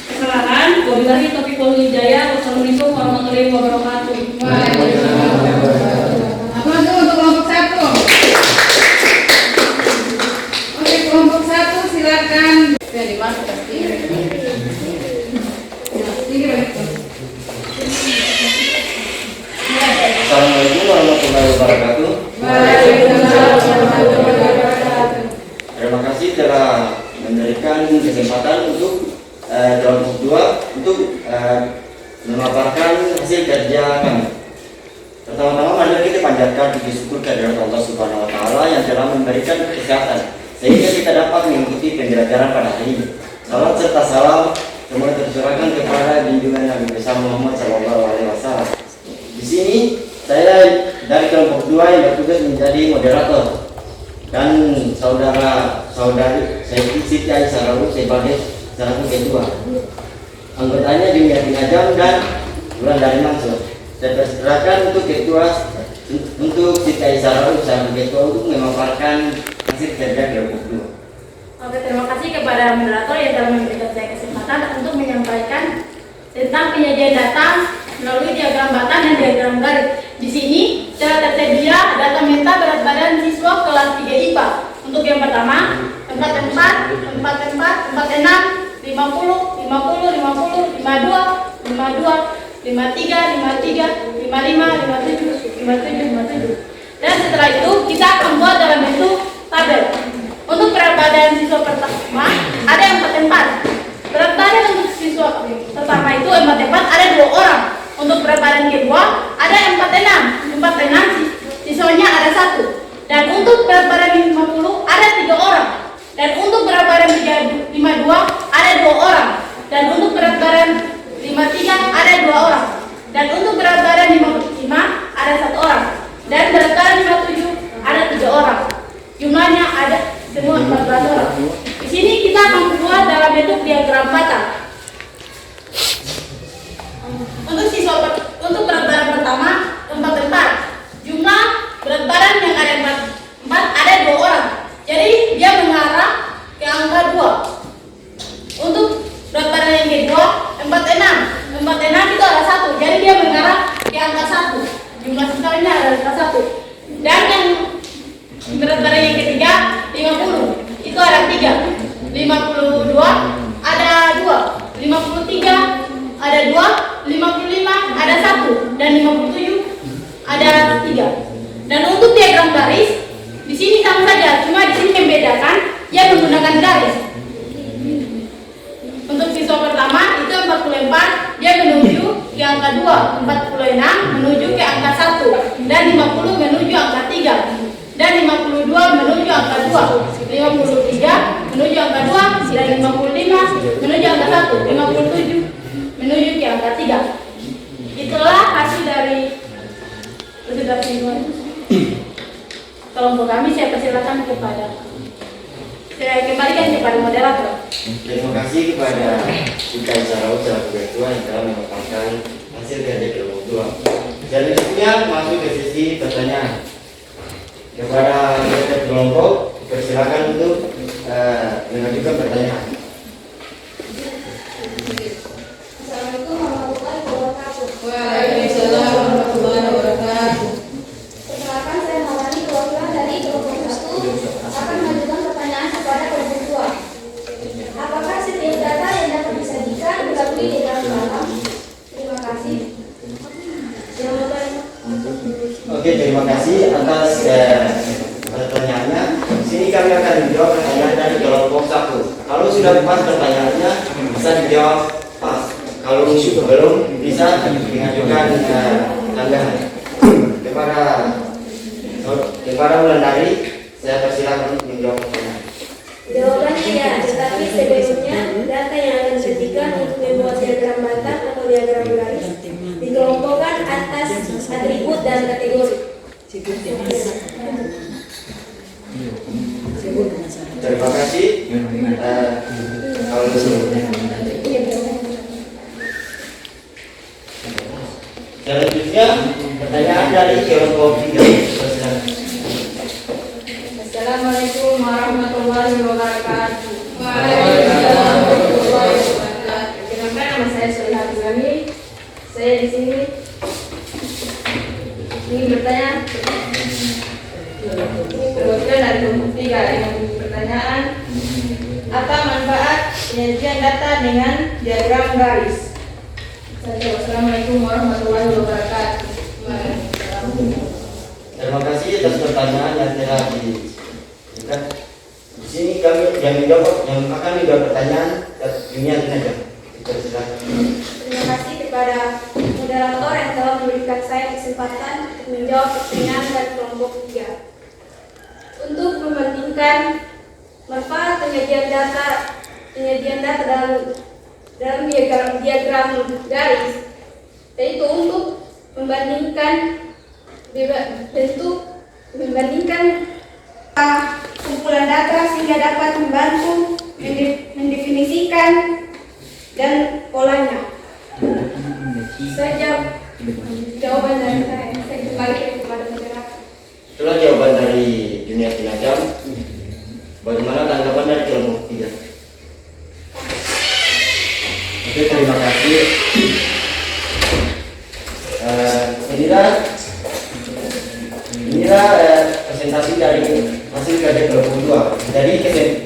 kesalahan. Wabillahi taufiq wal hidayah. Wassalamualaikum warahmatullahi wabarakatuh. Apa itu untuk kelompok 1? Oke, kelompok 1 silakan. Ya, dimasuk pasti. Assalamualaikum warahmatullahi wabarakatuh. Terima kasih telah memberikan kesempatan untuk kelompok 2 untuk memaparkan hasil kerja kami. Pertama-tama mari kita panjatkan puji syukur kehadirat Allah Subhanahu wa taala yang telah memberikan kesehatan sehingga kita dapat mengikuti pembelajaran pada hari ini. Salam serta salam semoga tercurahkan kepada junjungan Nabi besar Muhammad SAW. Di sini saya dari kelompok 2 yang bertugas menjadi moderator dan saudari saya Siti Aisyah sebagai selaku ketua. Anggotanya Dimyati Najam dan Bulan dari Mansur. Saya persilakan untuk ketua Siti Aisyah selaku ketua untuk memaparkan hasil kerja kelompok 2. Oke, terima kasih kepada moderator yang telah memberikan saya kesempatan untuk menyampaikan tentang penyajian data melalui diagram bata dan diagram garis. Di sini telah tersedia data meta berat badan siswa kelas 3 IPA. Untuk yang pertama, 44, 44, 46, 50, 50, 50, 52, 52, 53, 53, 55, 57, 57, 57. Dan setelah itu kita akan buat dalam bentuk tabel. Untuk berat badan siswa pertama ada yang 44, berat pertama itu 44 ada 2 orang. Untuk berat badan kedua ada 46, sisanya ada 1. Dan untuk berat badan 50 ada 3 orang. Dan untuk berat badan 52 ada 2 orang. Dan untuk berat badan 53 ada 2 orang. Dan untuk berat badan 55 ada 1 orang. Dan berat badan 57 ada 3 orang. Jumlahnya ada semua 14 orang. Di sini kita akan membuat dalam bentuk diagram bata. Untuk berat badan pertama 44. Jumlah berat badan yang ada 4 ada 2 orang. Jadi dia mengarah ke angka 2. Untuk berat badan yang kedua 46 itu ada 1. Jadi dia mengarah ke angka 1. Jumlah sisanya ada angka 1. Dan yang berat badan yang ketiga 50 itu ada 3. 52 ada 2. 53 ada 2, 55 ada 1, dan 57 ada 3. Dan untuk diagram garis di sini sama saja, cuma di sini membedakan dia menggunakan garis. Untuk siswa pertama itu 44 dia menuju ke angka 2, 46 menuju ke angka 1, dan 50 menuju angka 3, dan 52 menuju angka 2, 53 menuju angka 2, dan 55 menuju angka 1, 57 menuju ke angka 3. Itulah hasil dari presentasi kelompok kami. Saya persilakan saya kembalikan kepada moderator. Terima kasih kepada Ika Isarau selaku ketua yang telah memaparkan hasil kerja kelompok 2. Selanjutnya masuk ke sesi pertanyaan. Kepada ketua kelompok persilakan untuk mengajukan pertanyaan. Waalaikumsalam warahmatullahi wabarakatuh. Perkenalkan, saya Maulani, perwakilan dari kelompok 1 akan mengajukan pertanyaan kepada kelompok 2. Apakah setiap data yang dapat disajikan dilalui di dalam dalam? Terima kasih. Oke, terima kasih atas pertanyaannya. Di sini kami akan menjawab pertanyaan dari kelompok 1. Kalau sudah pas pertanyaannya bisa dijawab pas. Kalau belum bisa mengajukan tambahan. Kepada Wulandari, saya persilakan untuk menjawab pertanyaan. Jawabannya ya, tetapi sebelumnya data yang akan disajikan untuk membuat diagram bata atau diagram garis dikelompokkan atas atribut dan kategori. Terima kasih. Selanjutnya pertanyaan dari kelompok 3. Assalamualaikum warahmatullahi wabarakatuh. Waalaikumsalam warahmatullahi wabarakatuh. Kenalkan, nama saya Solihah Islami. Saya di sini ingin bertanya. Perwakilan dari kelompok 3 yang pertanyaan, apa manfaat penyajian data dengan diagram garis? Assalamualaikum warahmatullahi wabarakatuh. Terima kasih atas pertanyaan yang telah diberikan. Di sini kami yang akan menjawab pertanyaan dunia saja. Silakan. Terima kasih kepada moderator yang telah memberikan saya kesempatan untuk menjawab pertanyaan dari kelompok 3. Untuk membandingkan manfaat penyajian data dalam diagram garis, yaitu untuk membandingkan kumpulan data sehingga dapat membantu mendefinisikan dan polanya. Saja jawaban dari saya. Saya kembali kepada moderator. Itulah jawaban dari dunia penajam. Bagaimana tanggapan dari kelompok 3? Oke, terima kasih. Inilah presentasi dari hasil kerja kelompok 2. Jadi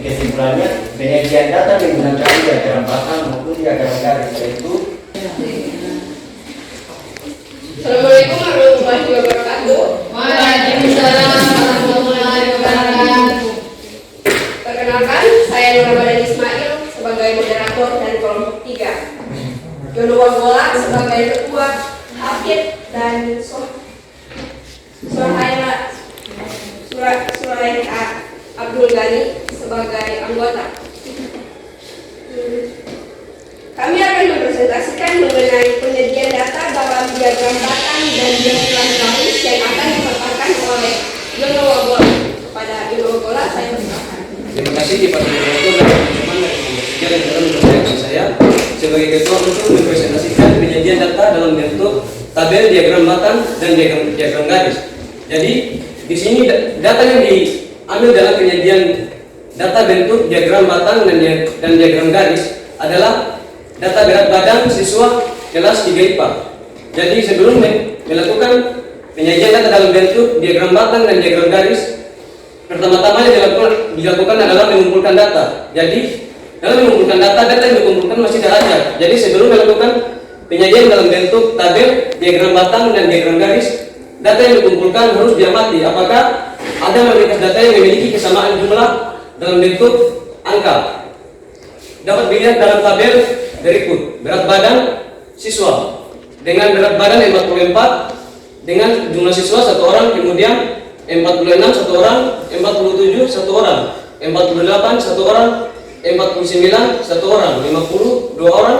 kesimpulannya penyajian data menggunakan diagram bata maupun diagram garis, yaitu Assalamualaikum warahmatullahi wabarakatuh. Waalaikumsalam warahmatullahi wabarakatuh. Perkenalkan, saya Nurul Badan Ismail sebagai moderator dari kelompok 3. Jono Wagola sebagai ketua, Hafid dan Suraiha Abdul Ghani sebagai anggota. Kami akan mempresentasikan mengenai penyajian data dalam diagram batang dan diagram garis yang akan dipaparkan oleh Jono Wagola. Kepada Jono Wagola saya persilakan. Terima kasih kepada moderator dan teman-teman yang dalam mempercayakan saya sebagai ketua untuk mempresentasikan penyajian data dalam bentuk tabel, diagram batang dan diagram garis. Jadi di sini data yang diambil dalam penyajian data bentuk diagram batang dan diagram garis adalah data berat badan siswa kelas 3 IPA. Jadi sebelum melakukan penyajian data dalam bentuk diagram batang dan diagram garis, pertama-tama yang dilakukan adalah mengumpulkan data. Jadi dalam mengumpulkan data yang dikumpulkan masih tidak ada. Jadi sebelum melakukan penyajian dalam bentuk tabel, diagram batang dan diagram garis, data yang dikumpulkan harus diamati apakah ada mayoritas data yang memiliki kesamaan jumlah dalam bentuk angka. Dapat dilihat dalam tabel berikut. Berat badan siswa dengan berat badan 44 dengan jumlah siswa 1 orang, kemudian 46 1 orang, 47 1 orang, 48 1 orang, 49 1 orang, 50 2 orang,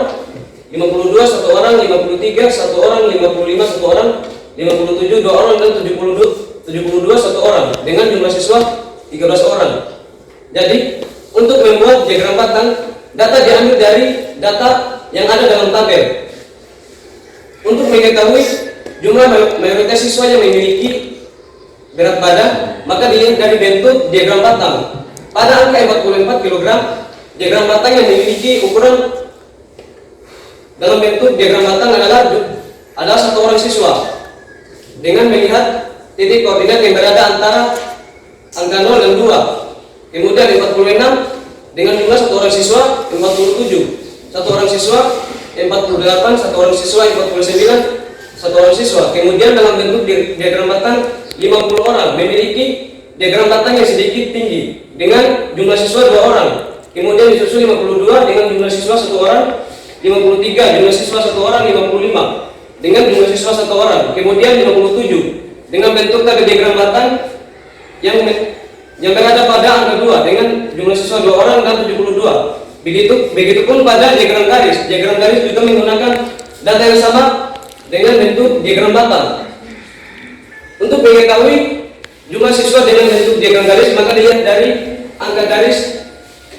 52 1 orang, 53 1 orang, 55 1 orang, 57 2 orang dan 72 1 orang dengan jumlah siswa 13 orang. Jadi untuk membuat diagram batang, data diambil dari data yang ada dalam tabel. Untuk mengetahui jumlah mayoritas siswa yang memiliki berat badan, maka dilihat dari bentuk diagram batang. Pada angka 44 kg, diagram batang yang memiliki ukuran dalam bentuk diagram batang adalah 1 orang siswa. Dengan melihat titik koordinat yang berada antara angka 0 dan 2. Kemudian 46 dengan jumlah 1 orang siswa 47, 1 orang siswa 48, 1 orang siswa 49, 1 orang siswa. Kemudian dalam bentuk diagram batang 50 orang memiliki diagram batang yang sedikit tinggi dengan jumlah siswa 2 orang. Kemudian disusul 52 dengan jumlah siswa 1 orang, 53 jumlah siswa 1 orang, 55 dengan jumlah siswa 1 orang. Kemudian 57 dengan bentuk tabel diagram batang yang berada pada angka 2 dengan jumlah siswa 2 orang dan 72. Begitupun pada diagram garis. Diagram garis juga menggunakan data yang sama dengan bentuk diagram batang. Untuk mengetahui jumlah siswa dengan bentuk diagram garis, maka dilihat dari angka garis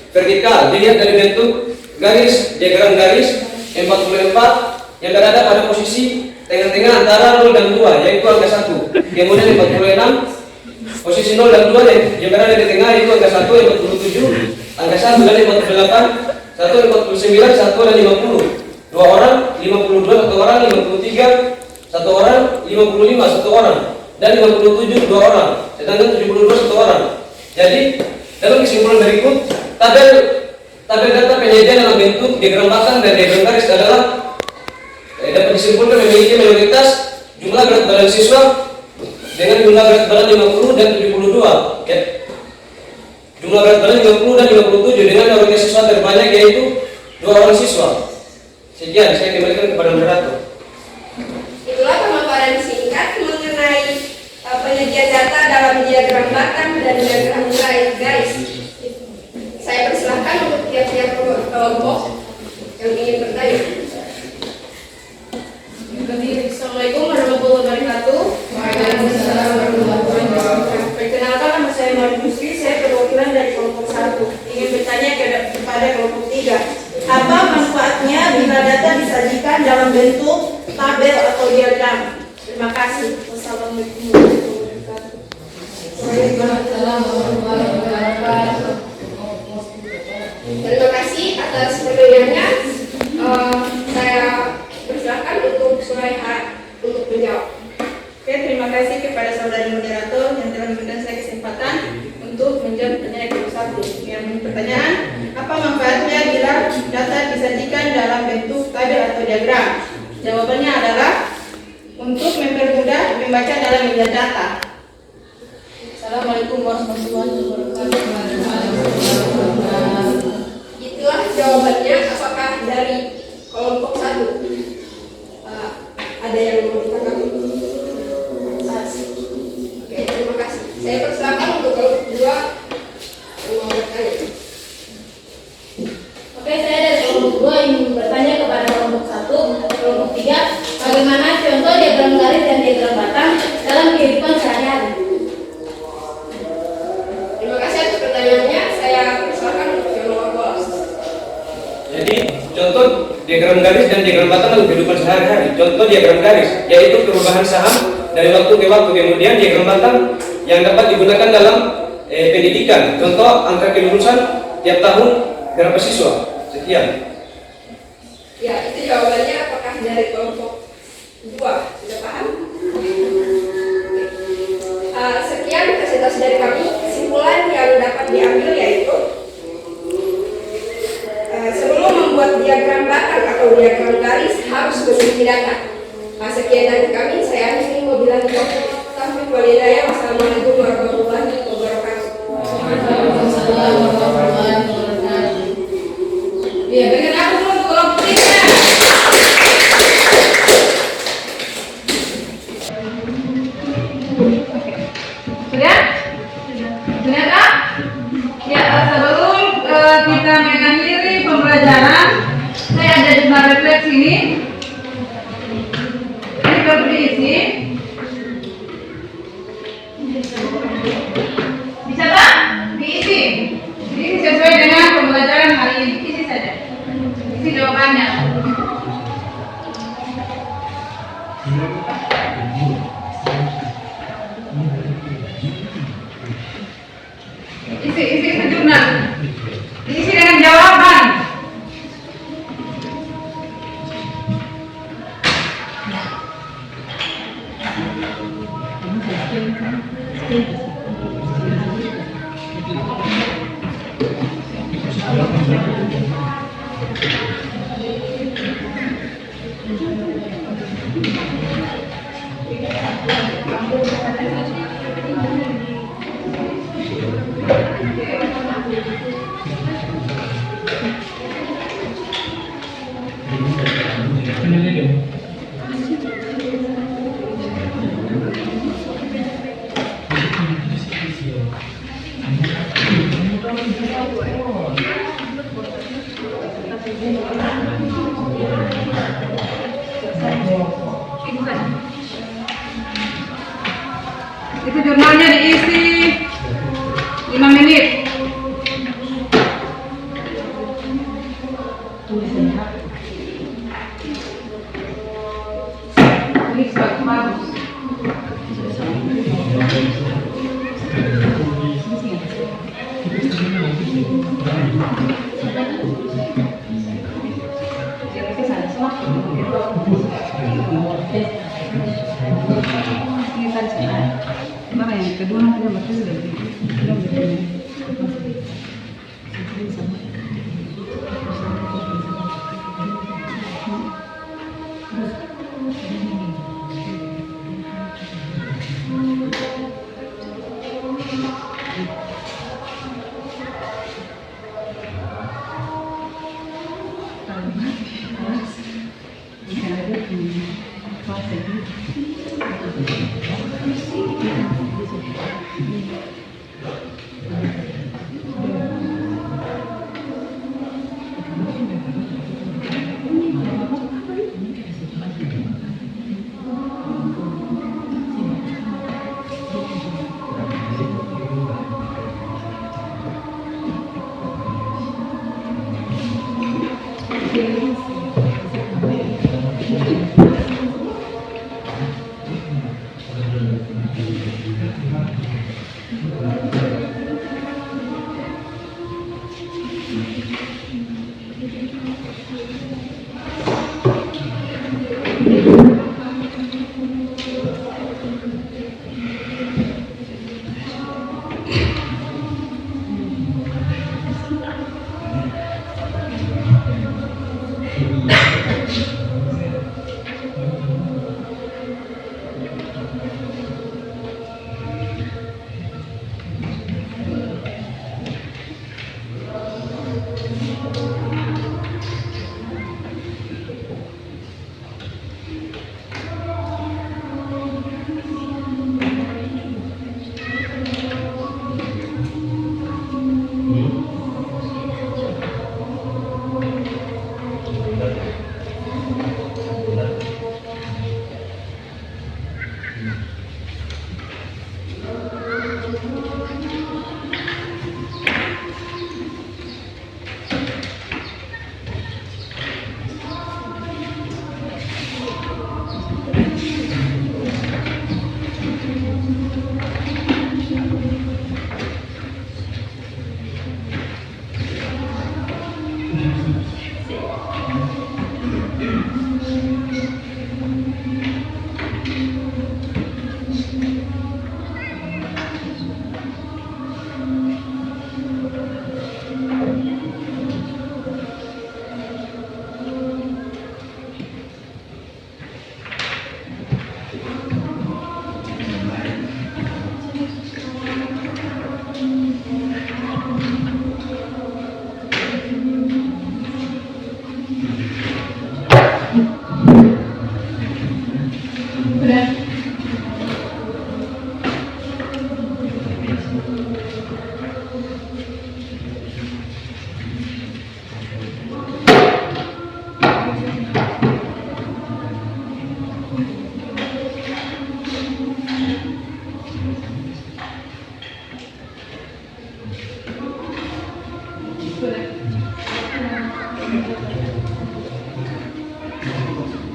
vertikal, dilihat dari bentuk garis diagram garis 44 yang berada pada posisi tengah-tengah antara 0 dan 2, yaitu angka 1. Kemudian 46 posisi 0 dan 2 yang berada di tengah, yaitu angka 1, 47, angka 1 dan 48, 1, 49, 1 dan 50. 2 orang, 52, 1 orang, 53, 1 orang, 55, 1 orang, dan 57, 2 orang, sedangkan 72, 1 orang. Jadi, dalam kesimpulan berikut, tabel data penyajian dalam bentuk diagram batang dan diagram garis adalah dapat disimpulkan memiliki mayoritas jumlah berat badan siswa dengan jumlah berat badan 50 dan 72. Ya. Jumlah berat badan 50 dan 57 dengan mayoritas siswa terbanyak yaitu 2 orang siswa. Sekian, saya kembalikan kepada moderator. Itulah pemaparan singkat mengenai penyajian data dalam diagram batang dan diagram garis. Saya persilahkan untuk tiap-tiap kelompok yang ingin bertanya. Assalamualaikum warahmatullahi wabarakatuh. Waalaikumsalam warahmatullahi wabarakatuh. Perkenalkan, nama saya Mari Musli, saya perwakilan dari kelompok 1. Ingin bertanya kepada kelompok 3. Apa manfaatnya bila data disajikan dalam bentuk tabel atau diagram? Terima kasih. Wassalamualaikum warahmatullahi wabarakatuh. Waalaikumsalam warahmatullahi wabarakatuh. Terima kasih atas pertanyaannya. Saya persilahkan untuk Suraiha untuk menjawab. Oke, terima kasih kepada saudari moderator yang telah memberikan saya kesempatan untuk menjawab pertanyaan kelompok 1. Yang pertanyaan, apa manfaatnya bila data disajikan dalam bentuk tabel atau diagram? Jawabannya adalah untuk mempermudah membaca dalam media data. Assalamualaikum warahmatullahi wabarakatuh. Itulah jawabannya. Apakah dari kelompok 1? Oke, saya dari kelompok 2 ingin bertanya kepada kelompok 1, kelompok 3, bagaimana contoh diagram garis dan diagram batang dalam kehidupan sehari-hari? Terima kasih atas pertanyaannya. Saya persilakan untuk yang nomor 2. Jadi contoh diagram garis dan diagram batang dalam kehidupan sehari-hari. Contoh diagram garis yaitu perubahan saham dari waktu ke waktu. Kemudian diagram batang yang dapat digunakan dalam pendidikan. Contoh angka kelulusan tiap tahun berapa siswa. Sekian. Ya, itu jawabannya. Apakah dari kelompok 2 sudah paham? Sekian presentasi dari kami. Kesimpulan yang dapat diambil yaitu sebelum membuat diagram batang atau diagram garis harus memiliki data. Sekian dari kami. Saya Ani Wabillahi taufiq wal hidayah. Wassalamualaikum warahmatullahi wabarakatuh. Ya, berikan aku dulu untuk kelompok 3. Sudah? Sudah Kak? Ya, sebelum kita mengakhiri pembelajaran, saya ada jumlah refleksi ini. Ini perlu diisi. Bisa tak? Diisi. Diisi sesuai dengan pembelajaran hari ini. Isi saja. Isi jawabannya. Isi jurnal. Isi dengan jawaban. Itu jurnalnya diisi 5 menit. Tulis bagus. Mana yang kedua nanti masih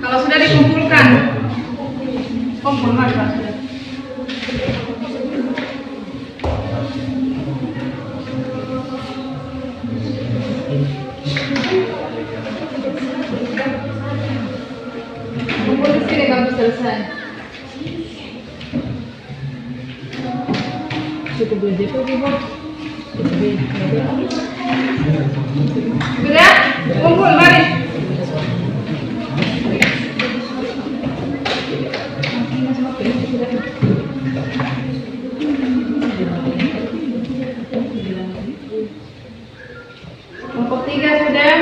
Kalau sudah dikumpulkan, kumpulkan Pak sudah. Kumpul di sini baru selesai. Cukup belajar tuh Bu. Sudah? Kumpul mari. Kelompok 3 sudah.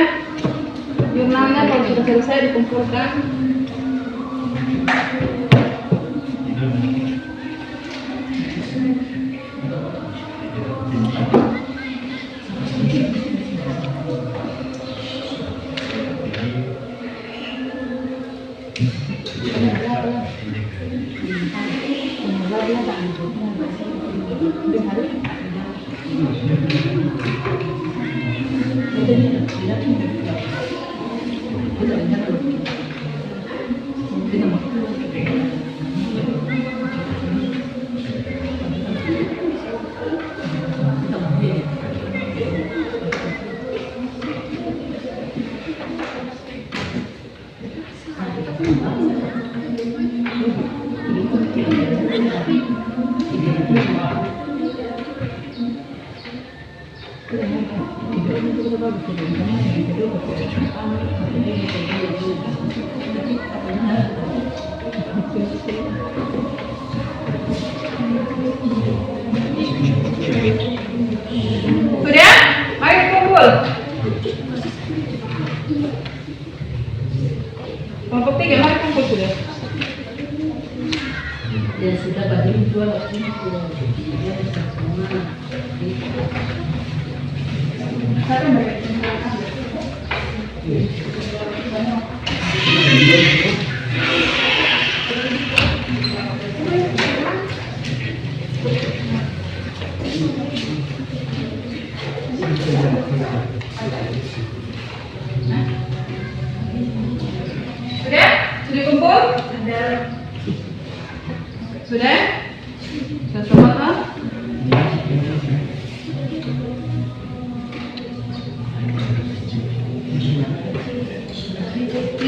Jurnalnya kalau sudah selesai dikumpulkan. Sudah? Mari kumpul. Kelompok 3 mari kumpul sudah. Ya sudah bagi jual Sudah? Sudah kumpul? Sudah? Sudah semua?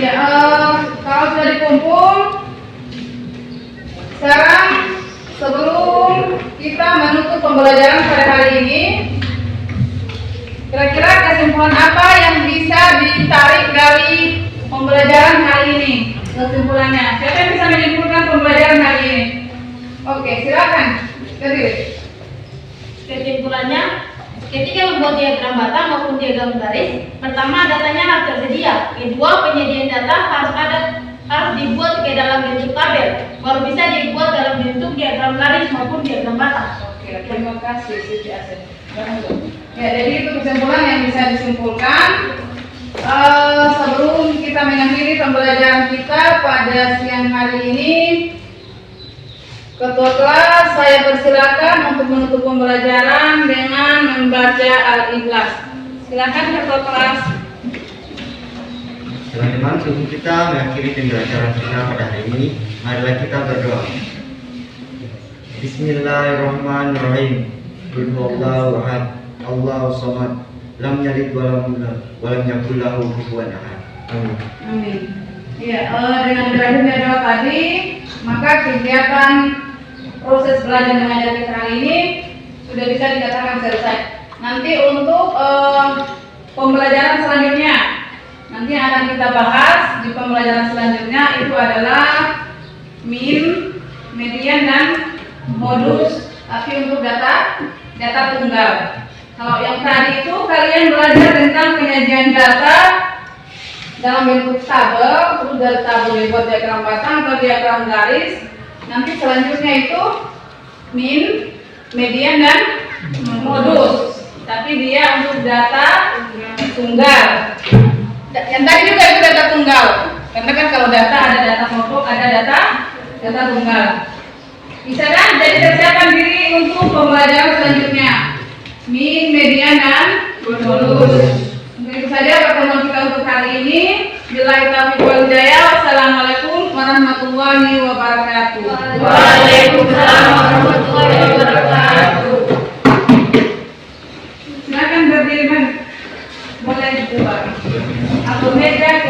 Ya, kalau sudah dikumpul, sekarang sebelum kita menutup pembelajaran pada hari ini, kira-kira kesimpulan apa yang bisa ditarik dari pembelajaran hari ini? Kesimpulannya, siapa yang bisa menyimpulkan pembelajaran hari ini? Oke, silakan. Kesimpulannya, ketika membuat diagram batang maupun diagram garis, pertama datanya harus tersedia. Kedua, penyediaan data harus dibuat ke dalam bentuk tabel, baru bisa dibuat dalam bentuk diagram garis maupun diagram batang. Oke, terima kasih Siti Asep. Ya, jadi itu kesimpulan yang bisa disimpulkan. Sebelum kita mengakhiri pembelajaran kita pada siang hari ini, Ketua kelas saya persilakan untuk menutup pembelajaran dengan membaca Al-Ikhlas. Silakan Ketua kelas. Teman-teman, sebelum kita mengakhiri pembelajaran kita pada hari ini, marilah kita berdoa. Bismillahirrahmanirrahim. Qul huwallahu ahad, Allahu samad, lam yalid walam yulad, walam yakul lahu kufuwan ahad. Amin. Amin. Ya, dengan berakhirnya doa tadi, maka kegiatan proses belajar mengajar kita hari ini sudah bisa dikatakan selesai. Nanti untuk pembelajaran selanjutnya, nanti akan kita bahas di pembelajaran selanjutnya itu adalah min, median dan modus, tapi untuk data tunggal. Kalau yang tadi itu kalian belajar tentang penyajian data dalam bentuk tabel, terus dari tabel dibuat diagram batang atau diagram garis. Nanti selanjutnya itu min, median dan modus. Tapi dia untuk data tunggal. Yang tadi juga itu data tunggal. Karena kan kalau data ada data kelompok, ada data tunggal. Bisa kan? Jadi persiapkan diri untuk pembelajaran selanjutnya. Min, median, dan bonus. Mungkin itu saja pertemuan kita untuk hari ini. Billahi taufiq wal hidayah. Wassalamualaikum warahmatullahi wabarakatuh. Waalaikumsalam warahmatullahi wabarakatuh. Silakan berdiri, Man. Boleh dibuka. Aku meja